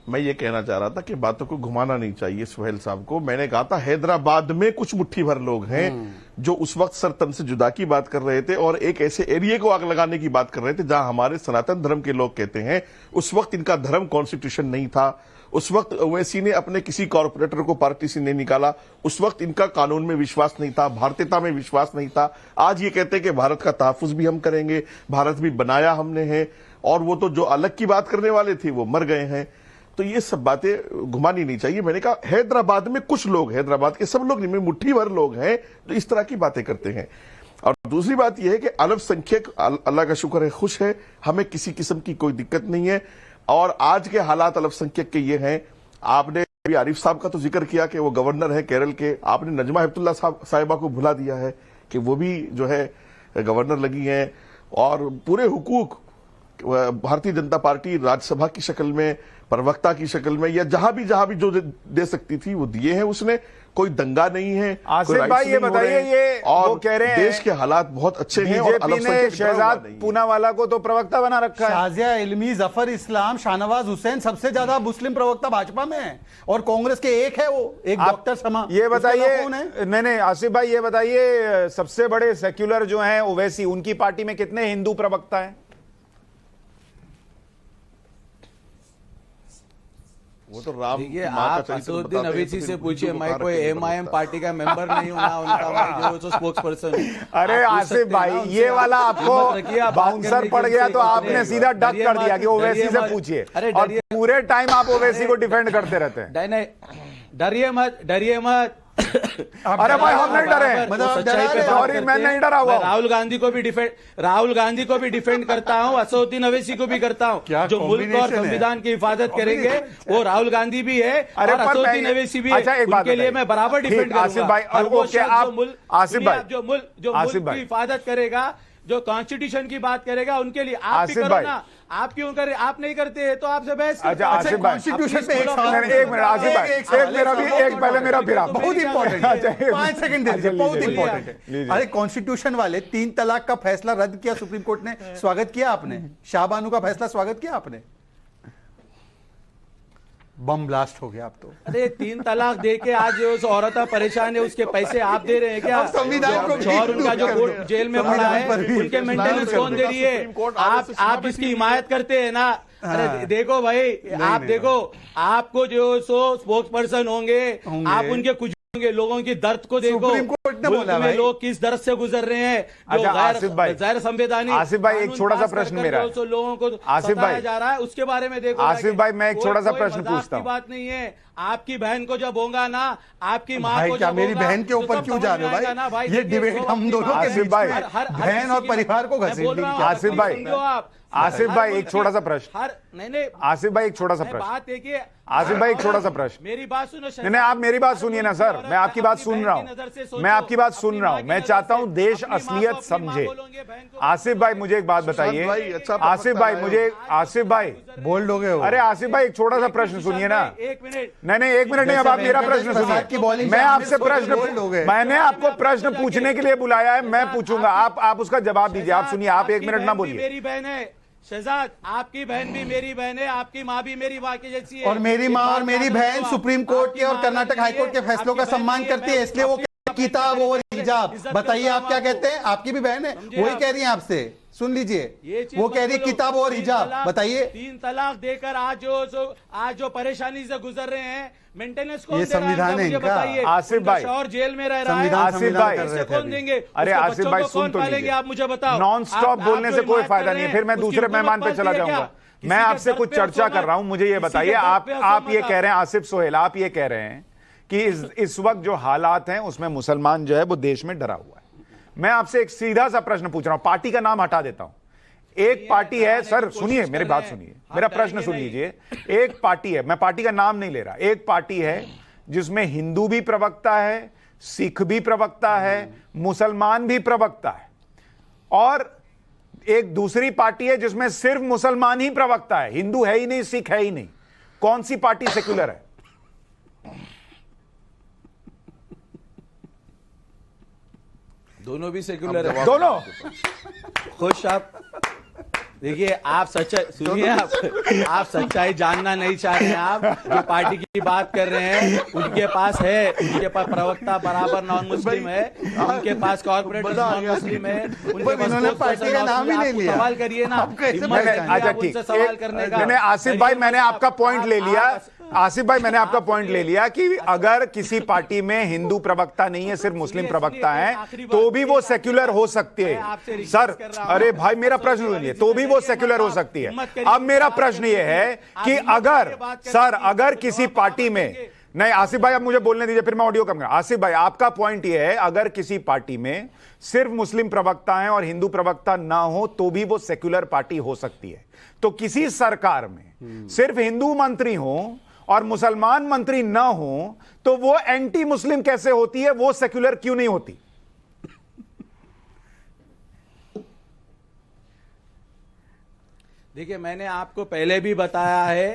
[SPEAKER 8] मैं ये कहना चाह रहा था कि बातों को घुमाना नहीं चाहिए सुहेल साहब को। मैंने कहा था हैदराबाद में कुछ मुट्ठी भर लोग हैं जो उस वक्त सरतन से जुदा की बात कर रहे थे और एक ऐसे एरिया को आग लगाने की बात कर रहे थे जहां हमारे सनातन धर्म के लोग कहते हैं उस वक्त इनका धर्म कॉन्स्टिट्यूशन नहीं था, उस वक्त ओवैसी ने अपने किसी कॉर्पोरेटर को पार्टी से नहीं निकाला, उस वक्त इनका कानून में विश्वास नहीं था, भारतीयता में विश्वास नहीं था। आज ये कहते हैं कि भारत का तहफ्फुज भी हम करेंगे, भारत भी बनाया हमने है, और वो तो जो अलग की बात करने वाले थे वो मर गए हैं। तो ये सब बातें घुमानी नहीं चाहिए। मैंने कहा हैदराबाद में कुछ लोग, हैदराबाद के सब लोग नहीं, मुट्ठी भर लोग हैं तो इस तरह की बातें करते हैं। और दूसरी बात यह है कि अल्पसंख्यक अल्लाह का शुक्र है खुश है, हमें किसी किस्म की कोई दिक्कत नहीं है। और आज के हालात अल्पसंख्यक के ये हैं, आपने अभी आरिफ साहब का तो जिक्र किया कि वो गवर्नर है केरल के, आपने नजमा हेपतुल्ला साहिबा को भुला दिया है कि वो भी जो है गवर्नर लगी हैं, और पूरे हुकूक भारतीय जनता पार्टी राज्यसभा की शक्ल में, प्रवक्ता की शक्ल में, या जहां भी जो दे सकती थी वो दिए हैं उसने। कोई दंगा नहीं है।
[SPEAKER 3] आसिफ भाई ये बताइए, ये
[SPEAKER 8] और
[SPEAKER 3] वो कह रहे हैं
[SPEAKER 8] देश के हालात बहुत अच्छे हैं और
[SPEAKER 3] बीजेपी ने शहजाद पूनावाला को तो प्रवक्ता बना रखा है।
[SPEAKER 6] शाजिया इल्मी, जफर इस्लाम, शाहनवाज हुसैन, सबसे ज्यादा मुस्लिम प्रवक्ता भाजपा में है, और कांग्रेस के एक है, वो एक डॉक्टर समा।
[SPEAKER 3] ये बताइए, नहीं आसिफ भाई ये बताइए, सबसे बड़े सेक्युलर जो हैं ओवैसी, उनकी पार्टी में कितने हिंदू प्रवक्ता हैं?
[SPEAKER 8] वो तो राम
[SPEAKER 7] देखिए,
[SPEAKER 8] माँ का
[SPEAKER 7] आप
[SPEAKER 8] चरित्र
[SPEAKER 7] असदुद्दीन
[SPEAKER 8] बताते हैं,
[SPEAKER 7] अवैसी
[SPEAKER 8] तो
[SPEAKER 7] से
[SPEAKER 8] फिर
[SPEAKER 7] पूछिए,
[SPEAKER 8] हिंदू को
[SPEAKER 7] मैं
[SPEAKER 8] कहाँ
[SPEAKER 7] कोई
[SPEAKER 8] रखेंगे
[SPEAKER 7] एमआईएम
[SPEAKER 8] बताओ।
[SPEAKER 7] पार्टी का मेंबर नहीं हूं ना उनका मैं जो स्पोक्स पर्सन।
[SPEAKER 3] अरे आसिफ भाई, ये वाला आपको बाउंसर पड़ गया तो आपने सीधा डक कर दिया कि ओवैसी से पूछिए, और पूरे टाइम आप ओवैसी को डिफेंड करते रहते हैं।
[SPEAKER 7] डरिए मत, डरिए मत।
[SPEAKER 3] अरे भाई, हम नहीं डरे,
[SPEAKER 6] मतलब आप
[SPEAKER 7] सच्चाई
[SPEAKER 6] डरा
[SPEAKER 7] पे
[SPEAKER 6] रहे
[SPEAKER 7] बात
[SPEAKER 6] हो।
[SPEAKER 3] सॉरी,
[SPEAKER 7] करते
[SPEAKER 3] मैं
[SPEAKER 7] हैं।
[SPEAKER 3] नहीं डरा हुआ
[SPEAKER 7] मैं
[SPEAKER 3] हूं।
[SPEAKER 7] राहुल गांधी को भी डिफेंड करता हूं, असदुद्दीन अवैसी को भी करता
[SPEAKER 6] क्या
[SPEAKER 7] हूं। जो मुल्क और
[SPEAKER 6] combination है।
[SPEAKER 7] संविधान की हिफाजत करेंगे वो राहुल गांधी भी है
[SPEAKER 3] अरे
[SPEAKER 7] और
[SPEAKER 3] पर
[SPEAKER 7] असदुद्दीन
[SPEAKER 3] मैं-
[SPEAKER 7] अवैसी भी है।
[SPEAKER 3] अच्छा, एक बात
[SPEAKER 7] उनके लिए
[SPEAKER 3] बताइए।
[SPEAKER 7] मैं बराबर
[SPEAKER 3] ठीक,
[SPEAKER 7] डिफेंड
[SPEAKER 3] आसिफ
[SPEAKER 7] करूंगा।
[SPEAKER 3] भाई,
[SPEAKER 7] और वो
[SPEAKER 3] ओके,
[SPEAKER 7] शख्स
[SPEAKER 3] आप-
[SPEAKER 7] जो मुल्क
[SPEAKER 3] आसिफ भाई,
[SPEAKER 7] जो
[SPEAKER 3] आसिफ
[SPEAKER 7] मुल्क
[SPEAKER 3] भाई।
[SPEAKER 7] की हिफाजत करेगा, जो कॉन्स्टिट्यूशन की बात करेगा, उनके लिए आप भी
[SPEAKER 3] आसिफ
[SPEAKER 7] करो
[SPEAKER 3] भाई।
[SPEAKER 7] ना। आप क्यों करे? आप नहीं करते हैं तो आपसे बहस करते
[SPEAKER 3] अच्छा,
[SPEAKER 7] हैं।
[SPEAKER 3] आसिफ भाई,
[SPEAKER 6] कॉन्स्टिट्यूशन पे एक
[SPEAKER 3] नहीं,
[SPEAKER 6] सवाल,
[SPEAKER 3] नहीं, एक मिनट आसिफ भाई,
[SPEAKER 6] एक सवाल,
[SPEAKER 3] एक मेरा भी, एक पहले मेरा फिर आप।
[SPEAKER 6] बहुत इंपॉर्टेंट
[SPEAKER 3] अच्छा,
[SPEAKER 6] है, 5 सेकंड दे दीजिए,
[SPEAKER 3] अच्छा,
[SPEAKER 6] बहुत
[SPEAKER 3] लीजिए,
[SPEAKER 6] इंपॉर्टेंट है।
[SPEAKER 3] लीजिए।
[SPEAKER 6] अरे कॉन्स्टिट्यूशन वाले 3 तलाक का फैसला रद्द किया सुप्रीम कोर्ट ने, स्वागत किया आपने? शाहबानू का फैसला स्वागत किया आपने? बम ब्लास्ट हो गया आप तो।
[SPEAKER 7] अरे 3 तलाक दे के आज जो उस औरत परेशान है, उसके पैसे आप दे रहे हैं क्या?
[SPEAKER 6] अब संविधान को भी
[SPEAKER 7] और उनका जो
[SPEAKER 6] कर
[SPEAKER 7] कोर्ट
[SPEAKER 6] दो।
[SPEAKER 7] जेल में
[SPEAKER 6] संविधान
[SPEAKER 7] पड़ा है,
[SPEAKER 6] पर भी
[SPEAKER 7] उनके मेंटेनेंस
[SPEAKER 8] कर
[SPEAKER 7] कौन
[SPEAKER 8] दो।
[SPEAKER 7] दे रही है?
[SPEAKER 8] सुप्रीम कोर्ट
[SPEAKER 7] आप
[SPEAKER 8] RSS
[SPEAKER 7] आप
[SPEAKER 8] में
[SPEAKER 7] जिसकी
[SPEAKER 8] भी
[SPEAKER 7] हिमायत करते हैं ना, अरे देखो भाई, आप
[SPEAKER 6] नहीं,
[SPEAKER 7] देखो, आपको जो सो स्पोक्स पर्सन होंगे, आप उनके कुछ होंगे, लोगों की दर्द को देखो।
[SPEAKER 6] सुप्रीम कोर्ट ने
[SPEAKER 7] मुल्क
[SPEAKER 6] बोला
[SPEAKER 7] में
[SPEAKER 6] भाई।
[SPEAKER 7] लोग किस दर्द से गुजर रहे हैं, जो
[SPEAKER 3] अच्छा, आसिफ भाई,
[SPEAKER 7] गैर संवैधानिक
[SPEAKER 3] आसिफ भाई, एक
[SPEAKER 7] कानून
[SPEAKER 3] छोटा सा
[SPEAKER 7] पास कर
[SPEAKER 3] प्रश्न
[SPEAKER 7] कर
[SPEAKER 3] मेरा है।
[SPEAKER 7] जो लोगों को
[SPEAKER 3] आसिफ
[SPEAKER 7] सताया
[SPEAKER 3] भाई,
[SPEAKER 7] जा रहा है, उसके बारे में देखो।
[SPEAKER 3] आसिफ भाई, मैं एक छोटा सा
[SPEAKER 7] कोई
[SPEAKER 3] प्रश्न
[SPEAKER 7] मजाक
[SPEAKER 3] पूछता
[SPEAKER 7] की
[SPEAKER 3] हूं।
[SPEAKER 7] बात नहीं है। आपकी बहन को जब होगा ना, आपकी माँ
[SPEAKER 6] भाई
[SPEAKER 7] को
[SPEAKER 6] क्या
[SPEAKER 7] जब
[SPEAKER 6] मेरी
[SPEAKER 7] होगा,
[SPEAKER 6] बहन के
[SPEAKER 7] तो
[SPEAKER 6] ऊपर
[SPEAKER 7] सब
[SPEAKER 6] क्यों
[SPEAKER 7] समझ
[SPEAKER 6] जा
[SPEAKER 7] में
[SPEAKER 6] रहे हो
[SPEAKER 7] आएगा ना
[SPEAKER 6] भाई? ये
[SPEAKER 7] देखिए,
[SPEAKER 6] डिबेट
[SPEAKER 7] सब
[SPEAKER 6] हम
[SPEAKER 7] अपनी
[SPEAKER 6] दोनों
[SPEAKER 7] बात
[SPEAKER 6] के
[SPEAKER 3] आसिफ
[SPEAKER 6] बीच
[SPEAKER 3] भाई,
[SPEAKER 6] में
[SPEAKER 7] हर
[SPEAKER 6] बहन
[SPEAKER 7] किसी
[SPEAKER 6] और
[SPEAKER 7] की
[SPEAKER 6] परिवार को
[SPEAKER 7] मैं
[SPEAKER 6] घसीट
[SPEAKER 7] बोल रहा हूं,
[SPEAKER 6] दी।
[SPEAKER 3] आसिफ भाई,
[SPEAKER 7] समझो आप।
[SPEAKER 3] आसिफ भाई, एक छोटा सा प्रश्न।
[SPEAKER 7] नहीं,
[SPEAKER 3] आसिफ भाई, एक छोटा सा
[SPEAKER 7] मैं
[SPEAKER 3] प्रश्न।
[SPEAKER 7] बात देखिए,
[SPEAKER 3] आसिफ भाई, एक छोटा सा प्रश्न।
[SPEAKER 7] मेरी बात सुनो।
[SPEAKER 3] नहीं, आप मेरी बात सुनिए ना सर, मैं आपकी बात सुन रहा हूं, मैं आपकी बात सुन रहा हूं। मैं चाहता हूं देश असलियत समझे। आसिफ भाई, मुझे एक बात बताइए।
[SPEAKER 8] भाई, अच्छा
[SPEAKER 3] आसिफ भाई, मुझे, आसिफ भाई,
[SPEAKER 6] बोल्ड हो गए हो।
[SPEAKER 3] अरे आसिफ भाई, एक छोटा सा प्रश्न सुनिए ना।
[SPEAKER 7] 1 मिनट।
[SPEAKER 3] नहीं, 1 मिनट नहीं, अब आप मेरा प्रश्न
[SPEAKER 6] प्रसाद की
[SPEAKER 3] सुनिए।
[SPEAKER 6] बॉलिंग
[SPEAKER 3] मैं
[SPEAKER 6] से
[SPEAKER 3] आपसे
[SPEAKER 6] आमिर
[SPEAKER 3] प्रश्न,
[SPEAKER 6] बोल्ड हो गए।
[SPEAKER 3] मैंने आपको प्रश्न पूछने के लिए बुलाया है, मैं पूछूंगा, आप उसका जवाब दीजिए। आप सुनिए, आप 1 मिनट ना बोलिए।
[SPEAKER 7] मेरी बहन है शहजाद, आपकी बहन भी मेरी बहन है, आपकी माँ भी मेरी माँ की जैसी है।
[SPEAKER 6] और मेरी माँ और मेरी बहन सुप्रीम कोर्ट के और कर्नाटक हाईकोर्ट के फैसलों का सम्मान करती है, इसलिए वो किताब और हिजाब। बताइए आप क्या कहते हैं? आपकी भी बहन है, वही कह रही है आपसे, सुन लीजिए। वो कह रही है किताब और हिजाब। बताइए।
[SPEAKER 7] 3 तलाक देकर आज जो परेशानी से गुजर रहे हैं, मेंटेनेंस कौन
[SPEAKER 6] ये
[SPEAKER 7] दे रहा है?
[SPEAKER 6] संविधान है
[SPEAKER 7] मुझे
[SPEAKER 6] इनका।
[SPEAKER 7] बताइए।
[SPEAKER 3] आसिफ
[SPEAKER 7] उनका
[SPEAKER 3] भाई,
[SPEAKER 7] शौहर जेल में रह रहा है,
[SPEAKER 6] संविधान
[SPEAKER 3] आसिफ भाई,
[SPEAKER 6] कर रहे थे
[SPEAKER 7] कौन
[SPEAKER 6] अभी।
[SPEAKER 7] देंगे?
[SPEAKER 3] अरे
[SPEAKER 7] उसके
[SPEAKER 3] आसिफ
[SPEAKER 7] बच्चों
[SPEAKER 3] भाई,
[SPEAKER 7] को
[SPEAKER 3] सुन
[SPEAKER 7] कौन
[SPEAKER 3] तो
[SPEAKER 7] पालेंगे?
[SPEAKER 3] लीजिए।
[SPEAKER 7] आप मुझे बताओ।
[SPEAKER 3] नॉन स्टॉप
[SPEAKER 7] आप
[SPEAKER 3] बोलने
[SPEAKER 7] जो
[SPEAKER 3] से कोई
[SPEAKER 7] हिमायत
[SPEAKER 3] फायदा
[SPEAKER 7] कर
[SPEAKER 3] नहीं है।
[SPEAKER 7] रहे
[SPEAKER 3] फिर मैं
[SPEAKER 7] हैं,
[SPEAKER 3] दूसरे
[SPEAKER 7] उसकी
[SPEAKER 3] मेहमान पे
[SPEAKER 7] हुकूमत
[SPEAKER 3] चला
[SPEAKER 7] पर
[SPEAKER 3] जाऊंगा।
[SPEAKER 7] क्या?
[SPEAKER 3] मैं
[SPEAKER 7] किसी के
[SPEAKER 3] आपसे
[SPEAKER 7] दर्द
[SPEAKER 3] कुछ
[SPEAKER 7] पे
[SPEAKER 3] चर्चा
[SPEAKER 7] हंसो
[SPEAKER 3] कर
[SPEAKER 7] मत।
[SPEAKER 3] रहा हूं, मुझे ये
[SPEAKER 7] किसी के
[SPEAKER 3] बताइए।
[SPEAKER 7] दर्द
[SPEAKER 3] आप
[SPEAKER 7] पे हंसो
[SPEAKER 3] आप ये
[SPEAKER 7] मत।
[SPEAKER 3] कह रहे हैं, आसिफ सोहेल, आप ये कह रहे हैं कि इस वक्त जो हालात हैं उसमें मुसलमान जो है वो देश में डरा हुआ है। मैं आपसे एक सीधा सा प्रश्न पूछ रहा हूं, पार्टी का नाम हटा देता हूं। एक पार्टी है, सर सुनिए, मेरी बात सुनिए, मेरा प्रश्न सुन लीजिए। एक पार्टी है, मैं पार्टी का नाम नहीं ले रहा, एक पार्टी है जिसमें हिंदू भी प्रवक्ता है, सिख भी प्रवक्ता है, मुसलमान भी प्रवक्ता है, और एक दूसरी पार्टी है जिसमें सिर्फ मुसलमान ही प्रवक्ता है, हिंदू है ही नहीं, सिख है ही नहीं। कौन सी पार्टी सेक्युलर है?
[SPEAKER 7] दोनों भी सेक्युलर है।
[SPEAKER 3] दोनों।
[SPEAKER 7] खुश आप देखिए, आप सच्चाई सुनिए, आप सच्चाई जानना नहीं चाह रहे हैं। आप जो पार्टी की बात कर रहे हैं, उनके पास है, उनके पास प्रवक्ता बराबर नॉन मुस्लिम है, उनके पास कॉर्पोरेट नॉन मुस्लिम है, उनके पास
[SPEAKER 6] इन्होंने पार्टी का नाम ही नहीं लिया।
[SPEAKER 7] सवाल करिए ना,
[SPEAKER 3] अच्छा ठीक,
[SPEAKER 7] सवाल करने का।
[SPEAKER 3] मैंने आसिफ भाई, मैंने आपका पॉइंट ले लिया। आसिफ भाई, मैंने आपका पॉइंट ले लिया कि अगर किसी पार्टी में हिंदू प्रवक्ता नहीं है, सिर्फ मुस्लिम प्रवक्ता है, तो भी वो सेक्युलर हो सकती है। सर, अरे भाई, मेरा प्रश्न सुनिए, तो भी वो सेक्युलर हो सकती है। अब मेरा प्रश्न ये है कि अगर, सर, अगर किसी पार्टी में, नहीं आसिफ भाई, अब मुझे बोलने दीजिए, फिर मैं ऑडियो करूंगा। आसिफ भाई, आपका पॉइंट ये है, अगर किसी पार्टी में सिर्फ मुस्लिम प्रवक्ता है और हिंदू प्रवक्ता ना हो, तो भी वो सेक्युलर पार्टी हो सकती है। तो किसी सरकार में सिर्फ हिंदू मंत्री हो और मुसलमान मंत्री ना हो, तो वो एंटी मुस्लिम कैसे होती है? वो सेक्युलर क्यों नहीं होती?
[SPEAKER 7] देखिए, मैंने आपको पहले भी बताया है,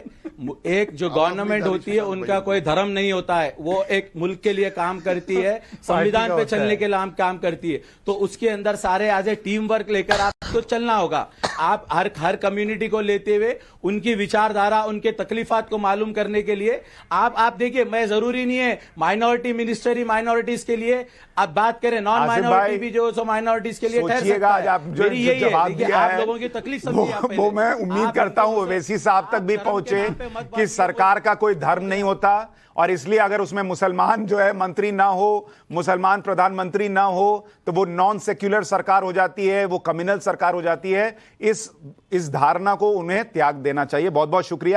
[SPEAKER 7] एक जो गवर्नमेंट होती है उनका कोई धर्म नहीं होता है, वो एक मुल्क के लिए काम करती है, संविधान पे चलने के लिए काम करती है। तो उसके अंदर सारे आज टीम वर्क लेकर आप तो चलना होगा। आप हर कम्युनिटी को लेते हुए उनकी विचारधारा, उनके तकलीफात को मालूम करने के लिए आप देखिए, मैं जरूरी नहीं है माइनॉरिटी मिनिस्टर ही माइनॉरिटीज के लिए आप बात करें, नॉन माइनॉरिटी भी जो सो माइनॉरिटीज के लिए ठहर सकता है।
[SPEAKER 3] आप जो
[SPEAKER 7] मेरी यही
[SPEAKER 3] जवाब
[SPEAKER 7] है,
[SPEAKER 3] दिया
[SPEAKER 7] आप
[SPEAKER 3] है,
[SPEAKER 7] लोगों की तकलीफ समझिए।
[SPEAKER 3] वो मैं उम्मीद करता हूं ओवैसी साहब तक भी पहुंचे कि सरकार का कोई धर्म नहीं होता और इसलिए अगर उसमें मुसलमान जो है मंत्री ना हो, मुसलमान प्रधानमंत्री ना हो, तो वो नॉन सेक्युलर सरकार हो जाती है, वो कम्युनल सरकार हो जाती है। इस धारणा को उन्हें त्याग देना चाहिए। बहुत बहुत शुक्रिया।